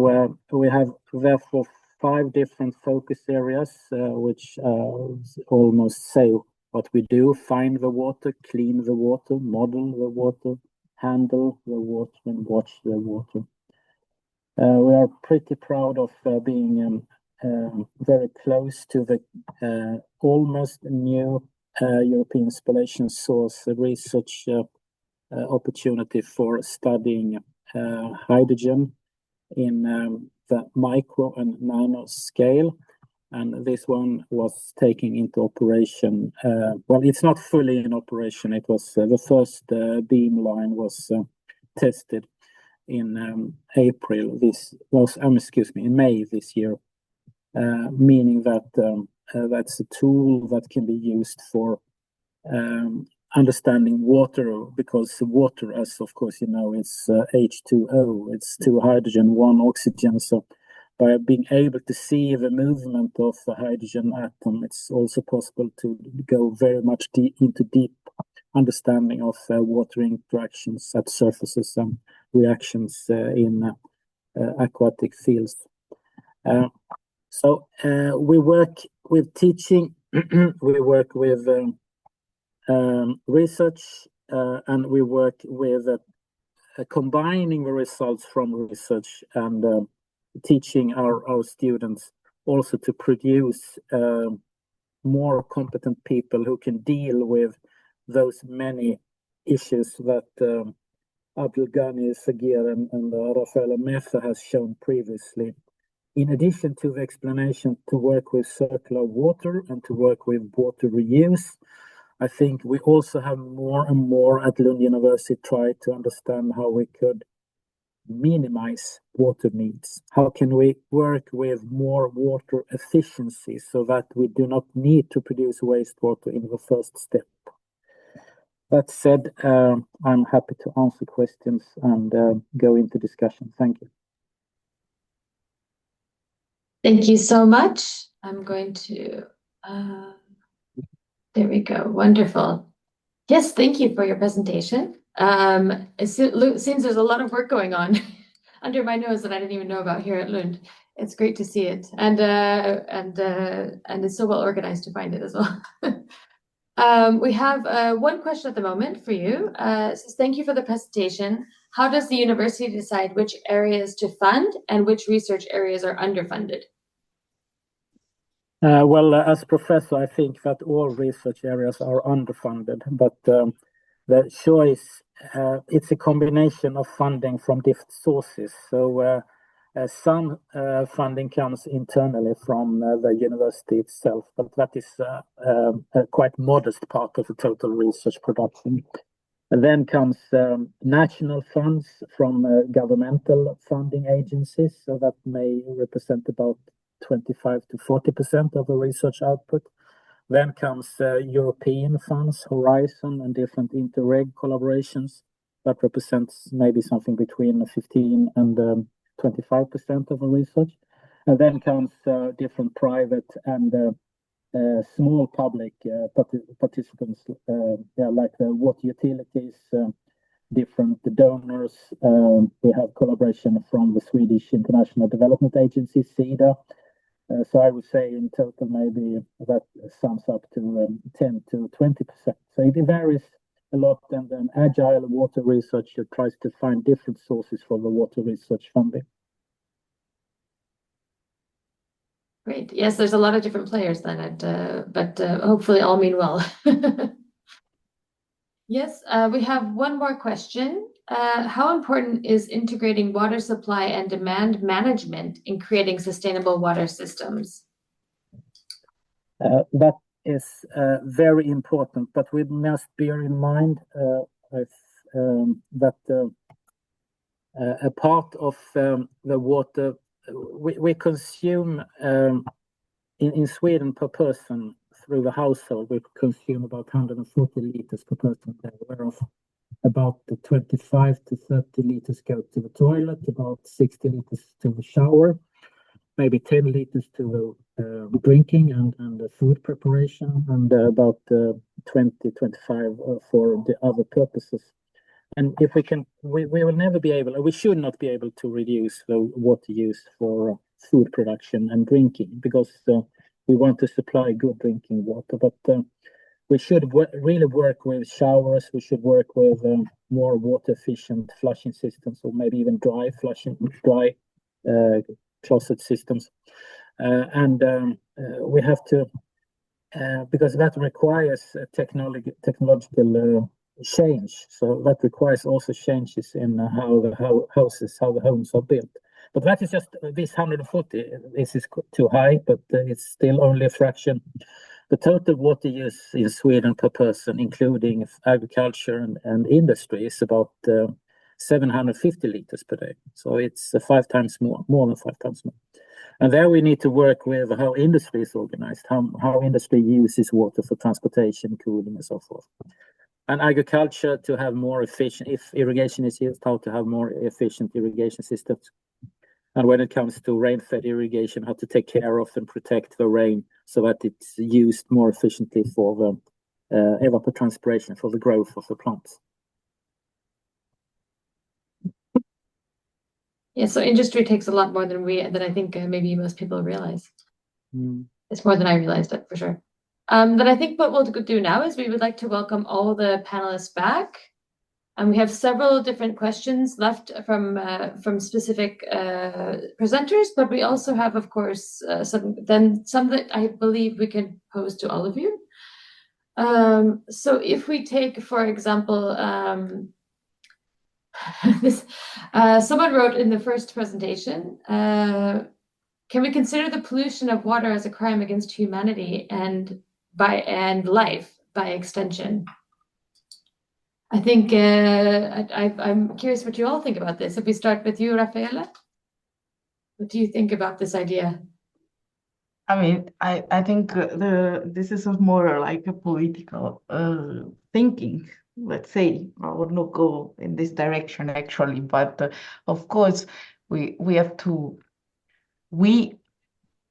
we have therefore 5 different focus areas, which almost say what we do: find the water, clean the water, model the water, handle the water, and watch the water. We are pretty proud of being very close to the almost new European spallation source research opportunity for studying hydrogen in the micro and nano scale. And this one was taken into operation. Well, it's not fully in operation. It was the first beam line was tested in April. In May this year, meaning that that's a tool that can be used for understanding water, because water, as of course you know, it's H2O. It's 2 hydrogen, 1 oxygen. So by being able to see the movement of the hydrogen atom, it's also possible to go very much into deep understanding of water interactions at surfaces and reactions in aquatic fields. So we work with teaching, we work with research, and we work with combining the results from research and teaching our students also to produce more competent people who can deal with those many issues that Abdulghani Sagir and Rafael Meza has shown previously. In addition to the explanation to work with circular water and to work with water reuse, I think we also have more and more at Lund University try to understand how we could minimize water needs. How can we work with more water efficiency so that we do not need to produce wastewater in the first step? That said, I'm happy to answer questions and go into discussion. Thank you. Thank you so much. I'm going to, there we go. Wonderful. Yes, thank you for your presentation. It seems there's a lot of work going on under my nose that I didn't even know about here at Lund. It's great to see it, and it's so well organized to find it as well. We have one question at the moment for you. It says, thank you for the presentation. How does the university decide which areas to fund and which research areas are underfunded? Well, as professor, I think that all research areas are underfunded, but the choice, it's a combination of funding from different sources. So some funding comes internally from the university itself, but that is a quite modest part of the total research production. And then comes national funds from governmental funding agencies, so that may represent about 25 to 40% of the research output. Then comes European funds, Horizon, and different interreg collaborations. That represents maybe something between 15 and 25% of the research. And then comes different private and small public participants, like the water utilities, different donors. We have collaboration from the Swedish International Development Agency, SIDA. So I would say in total, maybe that sums up to 10 to 20%. So it varies a lot, and then agile water researcher tries to find different sources for the water research funding. Great. Yes, there's a lot of different players then, but hopefully all mean well. Yes, we have one more question. How important is integrating water supply and demand management in creating sustainable water systems? That is very important, but we must bear in mind that a part of the water we consume in Sweden per person through the household, we consume about 140 liters per person, whereof about 25 to 30 liters go to the toilet, about 60 liters to the shower, maybe 10 liters to the drinking and the food preparation, and about 25 for the other purposes. And if we can, we will never be able, or we should not be able to reduce the water use for food production and drinking, because we want to supply good drinking water. But we should really work with showers. We should work with more water efficient flushing systems, or maybe even dry closet systems. And we have to, because that requires technological change. So that requires also changes in how the homes are built. But that is just this 140. This is too high, but it's still only a fraction. The total water use in Sweden per person, including agriculture and industry, is about 750 liters per day. So it's 5 times more than 5 times more. And there we need to work with how industry is organized, how industry uses water for transportation, cooling, and so forth. And agriculture to have more efficient, if irrigation is used, how to have more efficient irrigation systems. And when it comes to rain-fed irrigation, how to take care of and protect the rain so that it's used more efficiently for the evapotranspiration, for the growth of the plants. Yeah, so industry takes a lot more than I think maybe most people realize. It's more than I realized it, for sure. Then I think what we'll do now is we would like to welcome all the panelists back. And we have several different questions left from specific presenters, but we also have, of course, some that I believe we can pose to all of you. So if we take, for example, this, someone wrote in the first presentation, can we consider the pollution of water as a crime against humanity and life by extension? I think I'm curious what you all think about this. If we start with you, Raffaella, what do you think about this idea? I mean, I think this is more like a political thinking, let's say. I would not go in this direction actually, but of course we have to.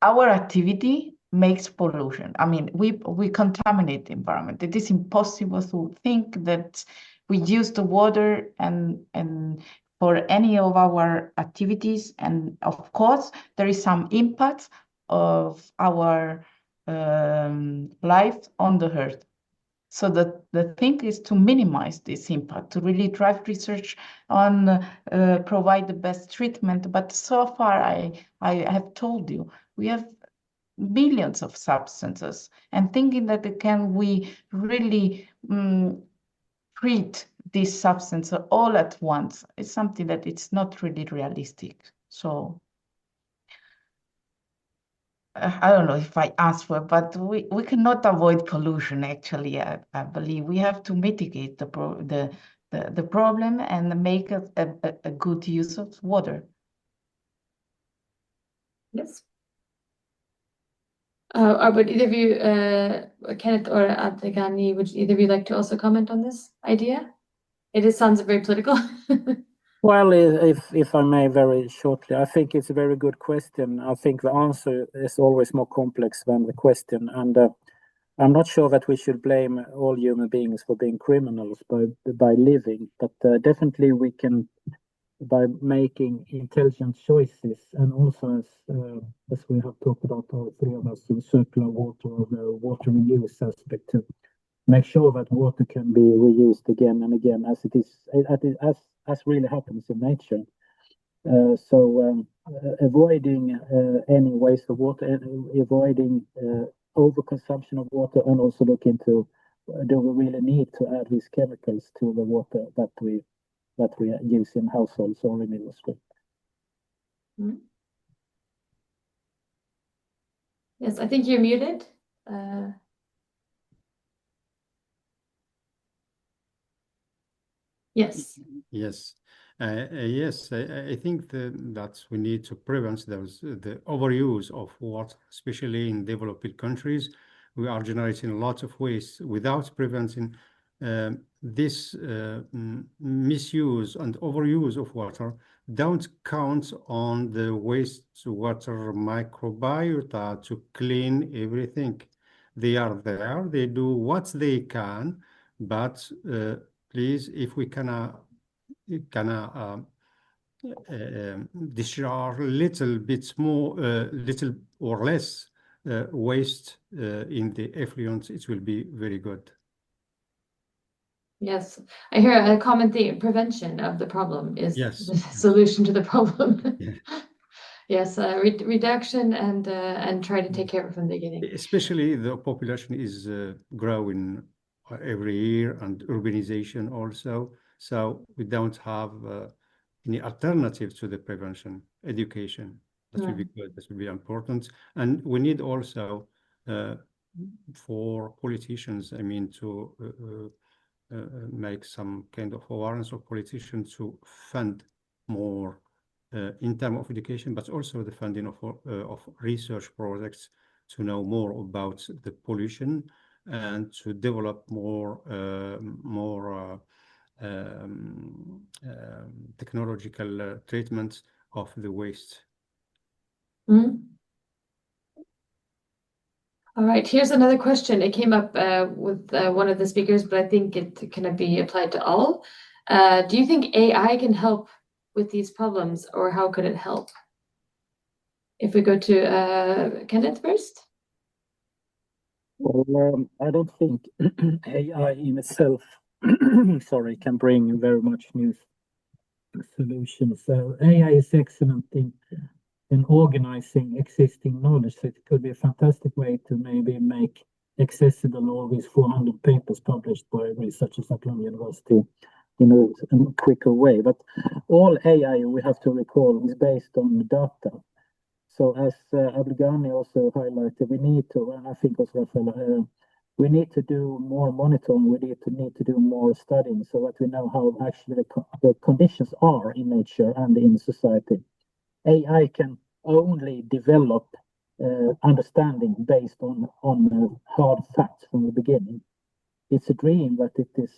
Our activity makes pollution. I mean, we contaminate the environment. It is impossible to think that we use the water and for any of our activities. And of course, there is some impact of our life on the earth. So the thing is to minimize this impact, to really drive research on provide the best treatment. But so far, I have told you, we have billions of substances, and thinking that we really treat these substances all at once is something that it's not really realistic. So I don't know if I asked for, but we cannot avoid pollution. Actually, I believe we have to mitigate the problem and make a good use of water. Yes. Would either of you, Kenneth or Adegani, would either of you like to also comment on this idea? It sounds very political. Well, if I may very shortly, I think it's a very good question. I think the answer is always more complex than the question. And I'm not sure that we should blame all human beings for being criminals by living, but definitely we can, by making intelligent choices, and also as we have talked about, all three of us, in circular water or the water reuse aspect, to make sure that water can be reused again and again, as it is as really happens in nature. So avoiding any waste of water, avoiding overconsumption of water, and also look into do we really need to add these chemicals to the water that we use in households or in industry? Mm. Yes, I think you're muted. Yes. Yes. Yes, I think that we need to prevent the overuse of water, especially in developed countries. We are generating lots of waste without preventing this misuse and overuse of water. Don't count on the wastewater microbiota to clean everything. They are there, they do what they can, but please, if we can discharge little bit more, little or less waste in the effluent, it will be very good. Yes, I hear a common theme: prevention of the problem is Yes. the solution to the problem. Yeah. Yes, reduction and try to take care of it from the beginning. Especially the population is growing every year, and urbanization also. So we don't have any alternative to the prevention education. That will be good. That will be important. And we need also for politicians, I mean, to make some kind of awareness of politicians to fund more in terms of education, but also the funding of research projects to know more about the pollution and to develop more technological treatment of the waste. Mm. All right, here's another question. It came up with one of the speakers, but I think it can be applied to all. Do you think AI can help with these problems, or how could it help? If we go to Kenneth first. Well, I don't think AI in itself, sorry, can bring very much new solutions. So AI is excellent in organizing existing knowledge. So it could be a fantastic way to maybe make accessible all these 400 papers published by researchers at University in a quicker way. But all AI, we have to recall, is based on data. So as Abdelghani also highlighted, we need to, and I think also Rafael, we need to do more monitoring. We need to do more studying so that we know how actually the conditions are in nature and in society. AI can only develop understanding based on hard facts from the beginning. It's a dream that it is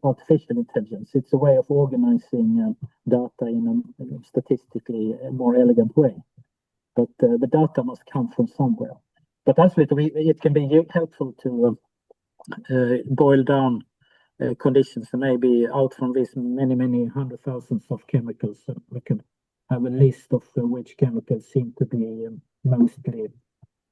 artificial intelligence. It's a way of organizing data in a statistically more elegant way. But the data must come from somewhere. But absolutely, it can be helpful to boil down conditions and maybe out from these many hundred thousands of chemicals. We can have a list of which chemicals seem to be mostly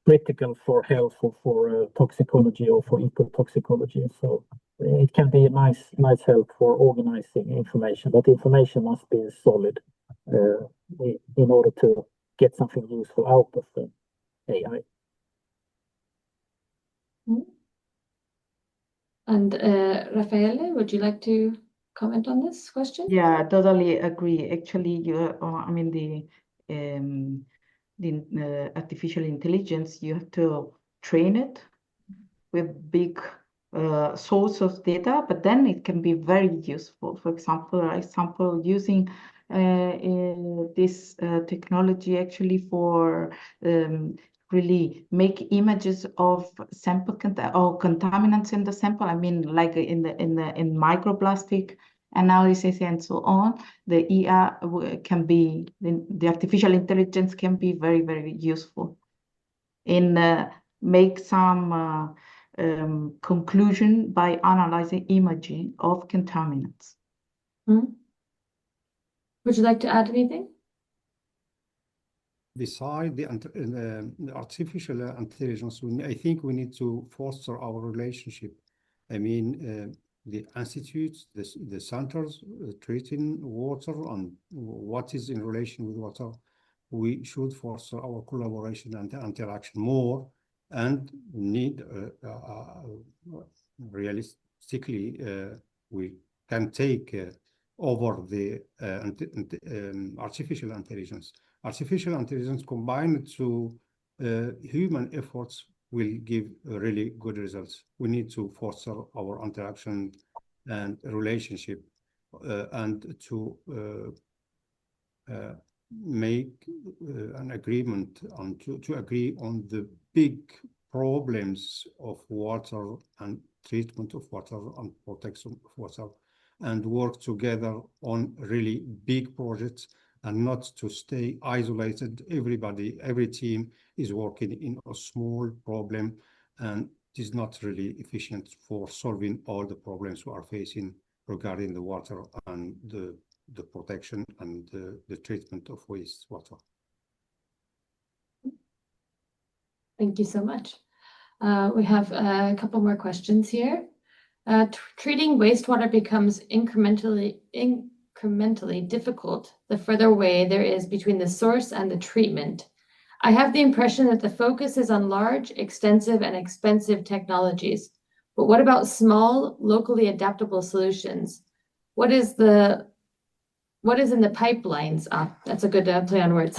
critical for health or for toxicology or for ecotoxicology. So it can be a nice help for organizing information, but information must be solid in order to get something useful out of the AI. And Raffaele, would you like to comment on this question? Yeah, I totally agree. Actually, I mean the artificial intelligence, you have to train it with big source of data, but then it can be very useful. For example, using this technology actually for really make images of sample or contaminants in the sample. I mean, like in microplastic analysis and so on. The the artificial intelligence can be very useful in make some conclusion by analyzing imaging of contaminants. Mm-hmm. Would you like to add anything? Beside the artificial intelligence, I think we need to foster our relationship. I mean, the institutes, the centers treating water and what is in relation with water, we should foster our collaboration and interaction more, and need realistically we can take over the artificial intelligence. Artificial intelligence combined to human efforts will give really good results. We need to foster our interaction and relationship and to make an agreement on to agree on the big problems of water and treatment of water and protection of water, and work together on really big projects and not to stay isolated. Every team is working in a small problem, and it is not really efficient for solving all the problems we are facing regarding the water and the protection and the treatment of wastewater. Thank you so much. We have a couple more questions here. Treating wastewater becomes incrementally difficult the further away there is between the source and the treatment. I have the impression that the focus is on large, extensive, and expensive technologies. But what about small, locally adaptable solutions? What is in the pipelines? That's a good play on words.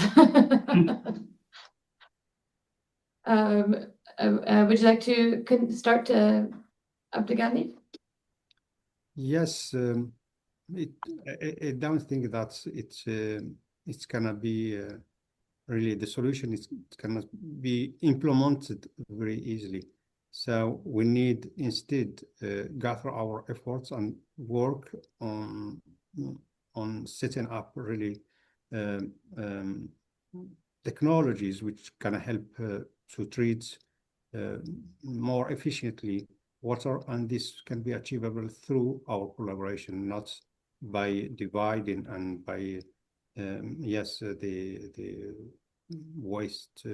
Would you like to start, Abdelghani? Yes, I don't think that it's gonna be really the solution. It's gonna be implemented very easily. So we need instead gather our efforts and work on setting up really technologies which can help to treat more efficiently water, and this can be achievable through our collaboration, not by dividing and by the waste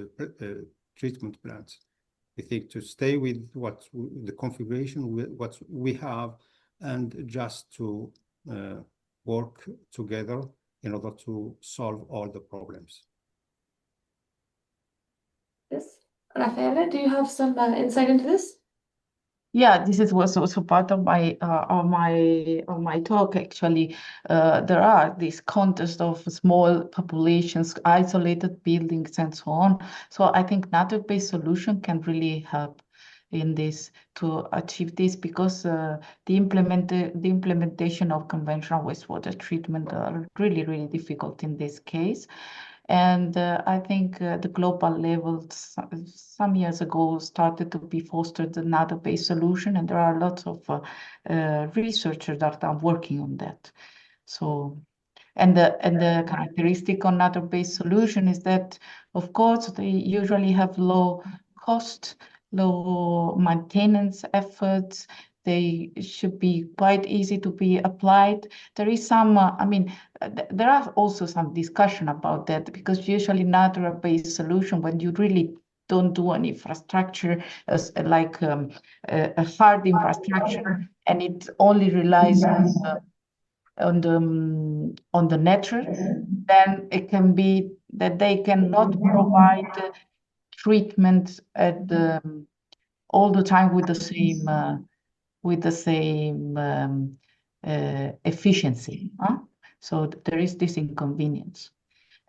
treatment plants. We think to stay with the configuration, what we have, and just to work together in order to solve all the problems. Yes. Rafaela, do you have some insight into this? Yeah, this was also part of my talk. Actually, there are this context of small populations, isolated buildings, and so on. So I think nature-based solution can really help in this to achieve this, because the implementation of conventional wastewater treatment are really difficult in this case. And I think the global level some years ago started to be fostered another based solution, and there are lots of researchers that are working on that. So, and the characteristic on another based solution is that, of course, they usually have low cost, low maintenance efforts. They should be quite easy to be applied. There is some, there are also some discussion about that, because usually natural-based solution, when you really don't do an infrastructure like a hard infrastructure, and it only relies on the nature, then it can be that they cannot provide treatment at all the time with the same efficiency. So there is this inconvenience,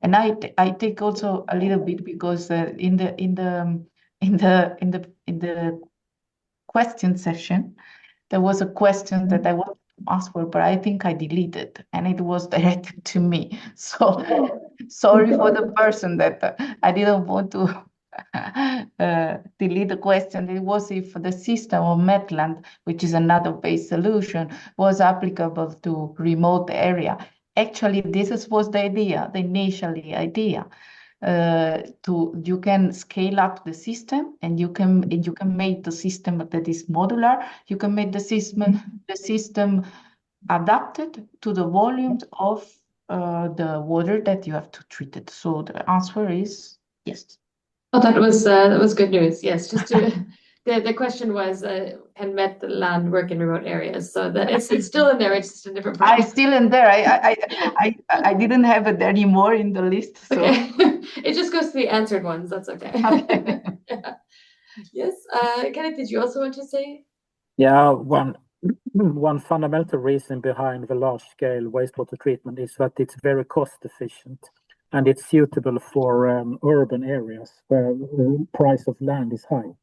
and I take also a little bit, because in the question session there was a question that I wanted to ask for, but I think I deleted, and it was directed to me. So sorry for the person that I didn't want to delete the question. It was if the system of Metland, which is another based solution, was applicable to remote area. Actually, this was the idea, the initial idea. You can scale up the system, and you can make the system that is modular. You can make the system adapted to the volumes of the water that you have to treat it. So the answer is yes. Oh, that was good news. Yes, just to the question was, can Metland work in remote areas? So that it's still in there. It's just a different part. It's still in there. I didn't have it anymore in the list. So. Okay, it just goes to the answered ones. That's okay. Okay. Yeah. Yes, Kenneth, did you also want to say? Yeah, one fundamental reason behind the large-scale wastewater treatment is that it's very cost efficient and it's suitable for urban areas where the price of land is high.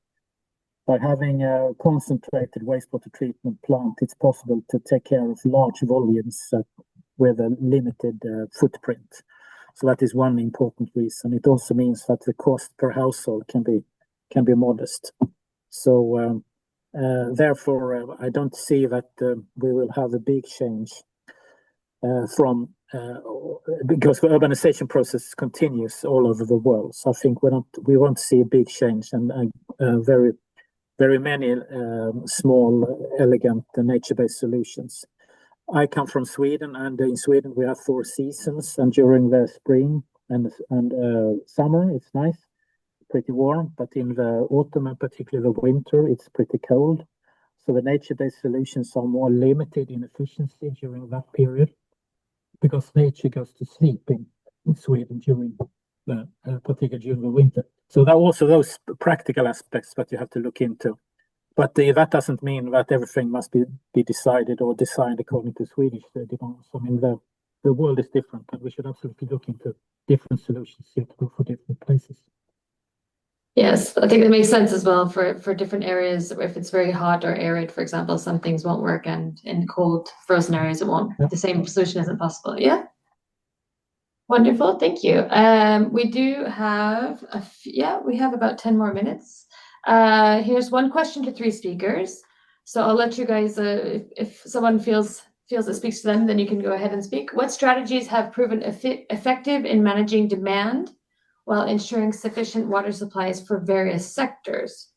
By having a concentrated wastewater treatment plant, it's possible to take care of large volumes with a limited footprint. So that is one important reason. It also means that the cost per household can be modest. So therefore, I don't see that we will have a big change because the urbanization process continues all over the world. So I think we won't see a big change, and very many small, elegant, nature-based solutions. I come from Sweden, and in Sweden we have 4 seasons, and during the spring and summer it's nice, pretty warm, but in the autumn and particularly the winter it's pretty cold. So the nature-based solutions are more limited in efficiency during that period because nature goes to sleep in Sweden during particularly during the winter. So there are also those practical aspects that you have to look into. But that doesn't mean that everything must be decided or designed according to Swedish demands. I mean, the world is different, and we should absolutely look into different solutions suitable for different places. Yes, I think that makes sense as well for different areas. If it's very hot or arid, for example, some things won't work, and in cold, frozen areas, it won't. Yeah. The same solution isn't possible. Yeah. Wonderful, thank you. We do have we have about 10 more minutes. Here's one question to 3 speakers. So I'll let you guys, if someone feels it speaks to them, then you can go ahead and speak. What strategies have proven effective in managing demand while ensuring sufficient water supplies for various sectors?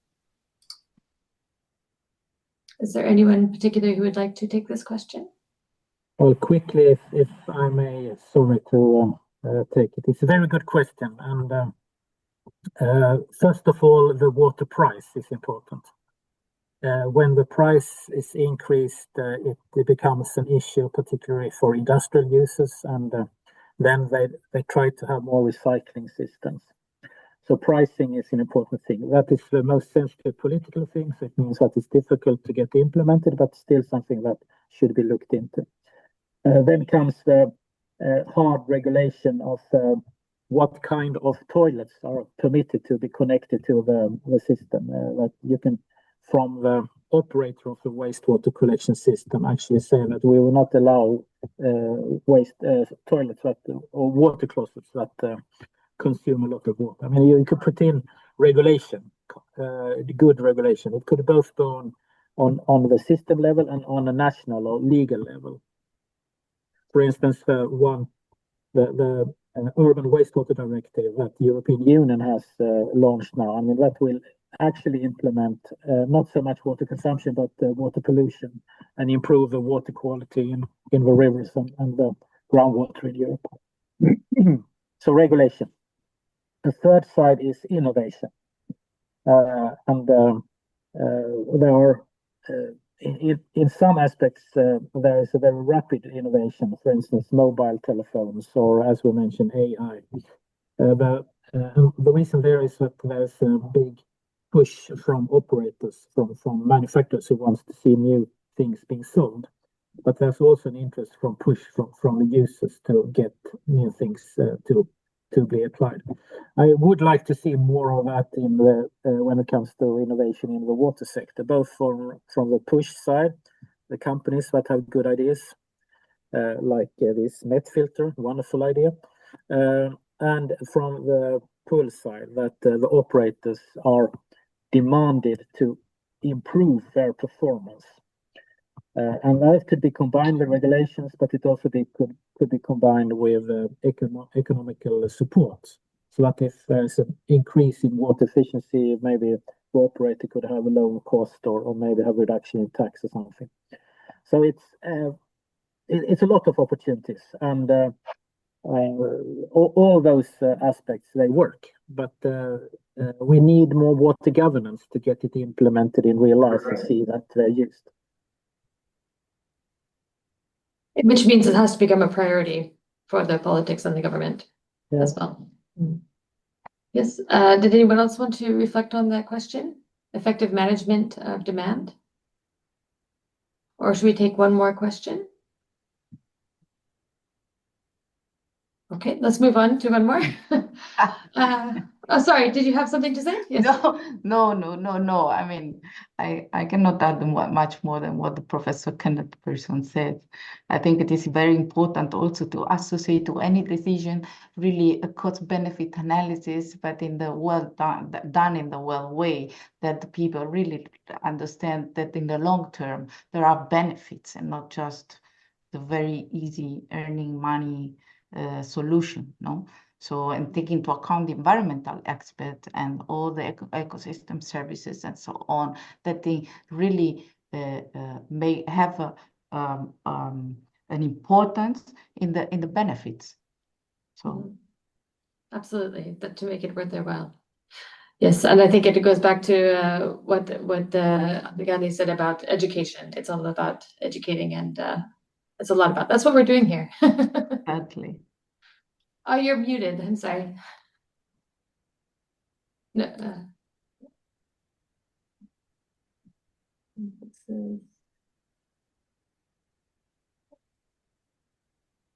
Is there anyone in particular who would like to take this question? Well, quickly, if I may, sorry to take it. It's a very good question, and first of all, the water price is important. When the price is increased, it becomes an issue, particularly for industrial users, and then they try to have more recycling systems. So pricing is an important thing. That is the most sensitive political thing. So it means that it's difficult to get implemented, but still something that should be looked into. Then comes the hard regulation of what kind of toilets are permitted to be connected to the system. That you can, from the operator of the wastewater collection system, actually say that we will not allow toilets or water closets that consume a lot of water. I mean, you could put in regulation, good regulation. It could both go on the system level and on a national or legal level. For instance, the Urban Wastewater Directive that the European Union has launched now. I mean, that will actually implement not so much water consumption, but water pollution, and improve the water quality in the rivers and the groundwater in Europe. So regulation. The third side is innovation. And there are, in some aspects, there is a very rapid innovation, for instance, mobile telephones, or as we mentioned, AI. The reason there is that there's a big push from operators, from manufacturers who wants to see new things being sold. But there's also an interest from the users to get new things to be applied. I would like to see more of that in when it comes to innovation in the water sector, both from the push side, the companies that have good ideas, like this net filter, wonderful idea, and from the pull side, that the operators are demanded to improve their performance. And that could be combined with regulations, but it also could be combined with economical support. So that if there's an increase in water efficiency, maybe the operator could have a lower cost or maybe have a reduction in tax or something. So it's a lot of opportunities, and all those aspects, they work. But we need more water governance to get it implemented in real life and see that they're used. Which means it has to become a priority for the politics and the government as well. Yes. Did anyone else want to reflect on that question? Effective management of demand? Or should we take one more question? Okay, let's move on to one more. Oh, sorry, did you have something to say? Yes. No. I mean, I cannot add much more than what the Professor Kenneth Person said. I think it is very important also to associate to any decision really a cost-benefit analysis, but in the done in the well way, that the people really understand that in the long term there are benefits and not just the very easy earning money solution, no? So, and take into account the environmental aspect and all the ecosystem services and so on, that they really may have an importance in the benefits. So, absolutely, that to make it worth their while. Yes, and I think it goes back to what Gandhi said about education. It's all about educating, and it's a lot about. That's what we're doing here. exactly. Oh, you're muted. I'm sorry. No.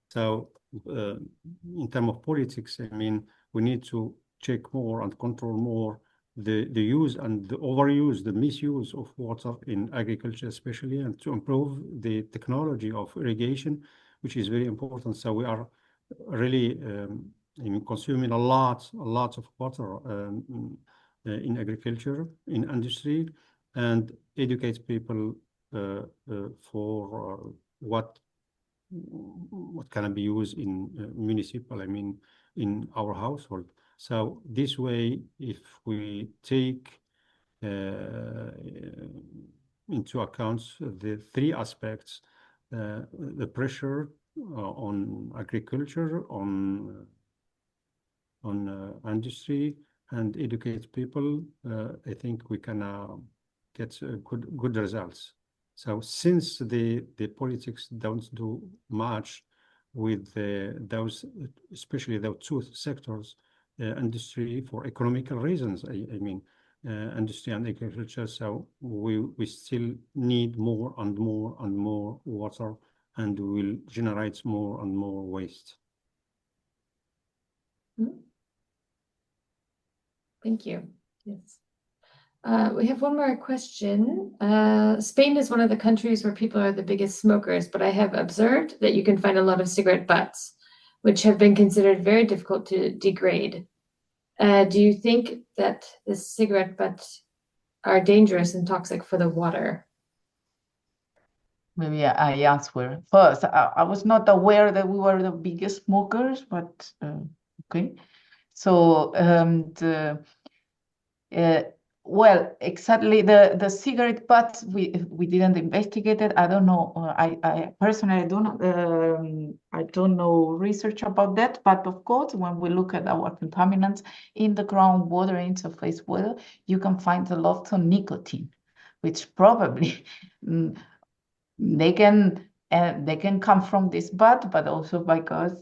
So, in terms of politics, I mean, we need to check more and control more the use and the overuse, the misuse of water in agriculture, especially, and to improve the technology of irrigation, which is very important. So we are really consuming a lot of water in agriculture, in industry, and educate people for what can be used in municipal, I mean, in our household. So this way, if we take into account the three aspects, the pressure on agriculture, on industry, and educate people, I think we can get good results. So since the politics don't do much with those, especially those two sectors, industry for economical reasons, I mean, industry and agriculture, so we still need more and more and more water, and will generate more and more waste. Thank you. Yes. We have one more question. Spain is one of the countries where people are the biggest smokers, but I have observed that you can find a lot of cigarette butts, which have been considered very difficult to degrade. Do you think that the cigarette butts are dangerous and toxic for the water? Maybe I answer first. I was not aware that we were the biggest smokers, but okay. So well, exactly the cigarette butts we didn't investigate it. I don't know. I personally I don't know research about that. But of course, when we look at our contaminants in the groundwater interface water, you can find a lot of nicotine, which probably they can come from this butt, but also because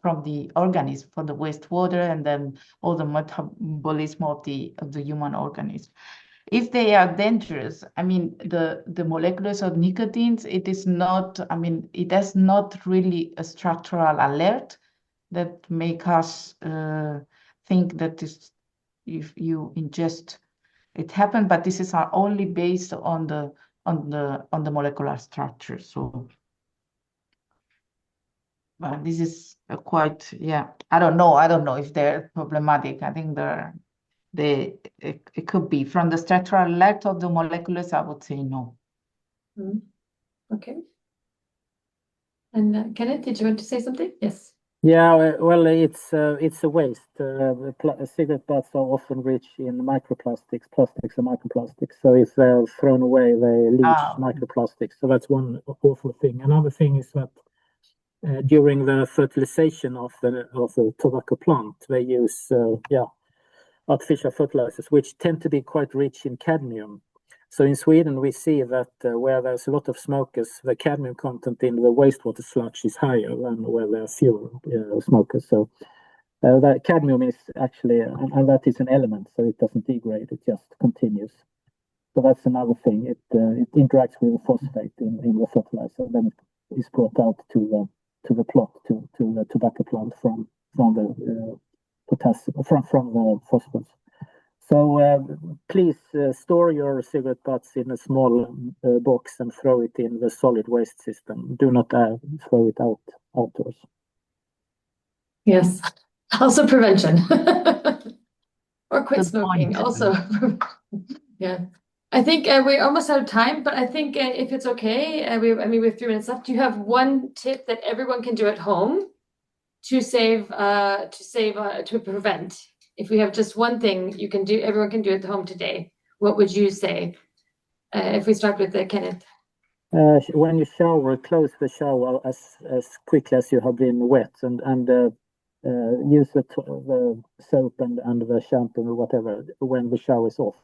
from the organism, from the wastewater, and then all the metabolism of the human organism. If they are dangerous, I mean, the molecules of nicotines, it is not, I mean, it has not really a structural alert that make us think that if you ingest, it happened, but this is only based on the molecular structure. So this is quite, yeah, I don't know if they're problematic. I think it could be from the structural alert of the molecules. I would say no. Okay. And Kenneth, did you want to say something? Yes. Yeah, well, it's a waste. Cigarette butts are often rich in microplastics, plastics and microplastics. So if they're thrown away, they leach microplastics. So that's one awful thing. Another thing is that during the fertilization of the tobacco plant, they use artificial fertilizers, which tend to be quite rich in cadmium. So in Sweden, we see that where there's a lot of smokers, the cadmium content in the wastewater sludge is higher than where there are fewer smokers. So that cadmium is actually, and that is an element, so it doesn't degrade, it just continues. So that's another thing. It interacts with the phosphate in the fertilizer, then it is brought out to the plot, to the tobacco plant from the potassium, from the phosphorus. So please store your cigarette butts in a small box and throw it in the solid waste system. Do not throw it outdoors. Yes. Also prevention. Or quit Good smoking. point. Also, yeah. I think we're almost out of time, but I think if it's okay, we have 3 minutes left. Do you have one tip that everyone can do at home to prevent? If we have just one thing you can do, everyone can do at home today, what would you say? If we start with Kenneth. When you shower, close the shower as quickly as you have been wet, and use the soap and the shampoo or whatever when the shower is off.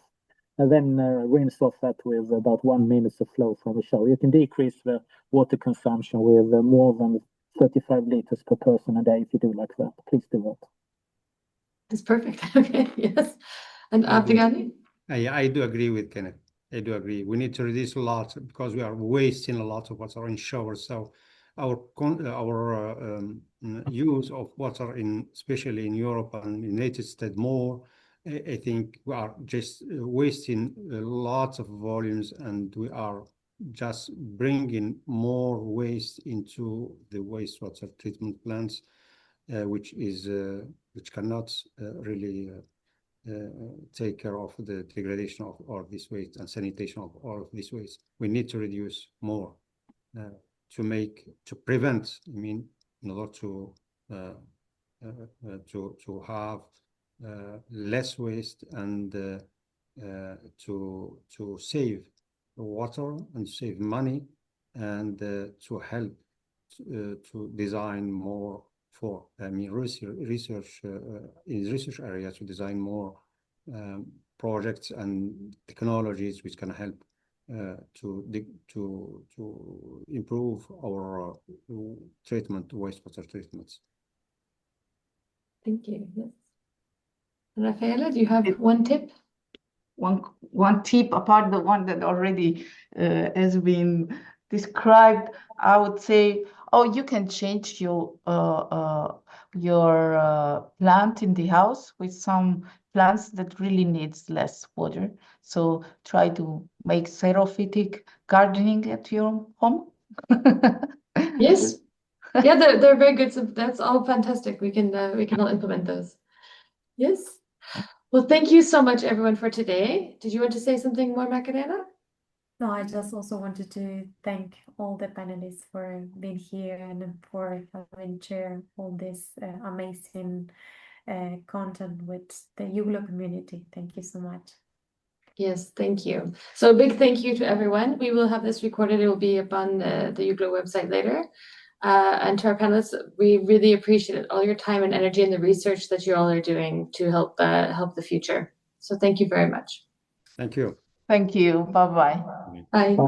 And then rinse off that with about 1 minute of flow from the shower. You can decrease the water consumption with more than 35 liters per person a day if you do like that. Please do that. That's perfect. Okay, yes. And Abdigani? I do agree with Kenneth. I do agree. We need to reduce a lot because we are wasting a lot of water in showers. So our use of water, especially in Europe and United States, more. I think we are just wasting lots of volumes, and we are just bringing more waste into the wastewater treatment plants, which cannot really take care of the degradation of all this waste and sanitation of all of this waste. We need to reduce more to prevent. I mean, in order to have less waste and to save water and save money, and to help to design more for research in research areas, to design more projects and technologies which can help to improve our wastewater treatments. Thank you. Yes. Raffaella, do you have one tip? One tip apart the one that already has been described, I would say, you can change your plant in the house with some plants that really needs less water. So try to make xerophytic gardening at your home. Yes. Yeah, they're very good. So that's all fantastic. We can all implement those. Yes. Well, thank you so much, everyone, for today. Did you want to say something more, Macarena? No, I just also wanted to thank all the panelists for being here and for having shared all this amazing content with the EUGLOH community. Thank you so much. Yes, thank you. So a big thank you to everyone. We will have this recorded. It will be up on the EUGLOH website later. And to our panelists, we really appreciate all your time and energy and the research that you all are doing to help the future. So thank you very much. Thank you. Thank you. Bye-bye. Bye. Bye.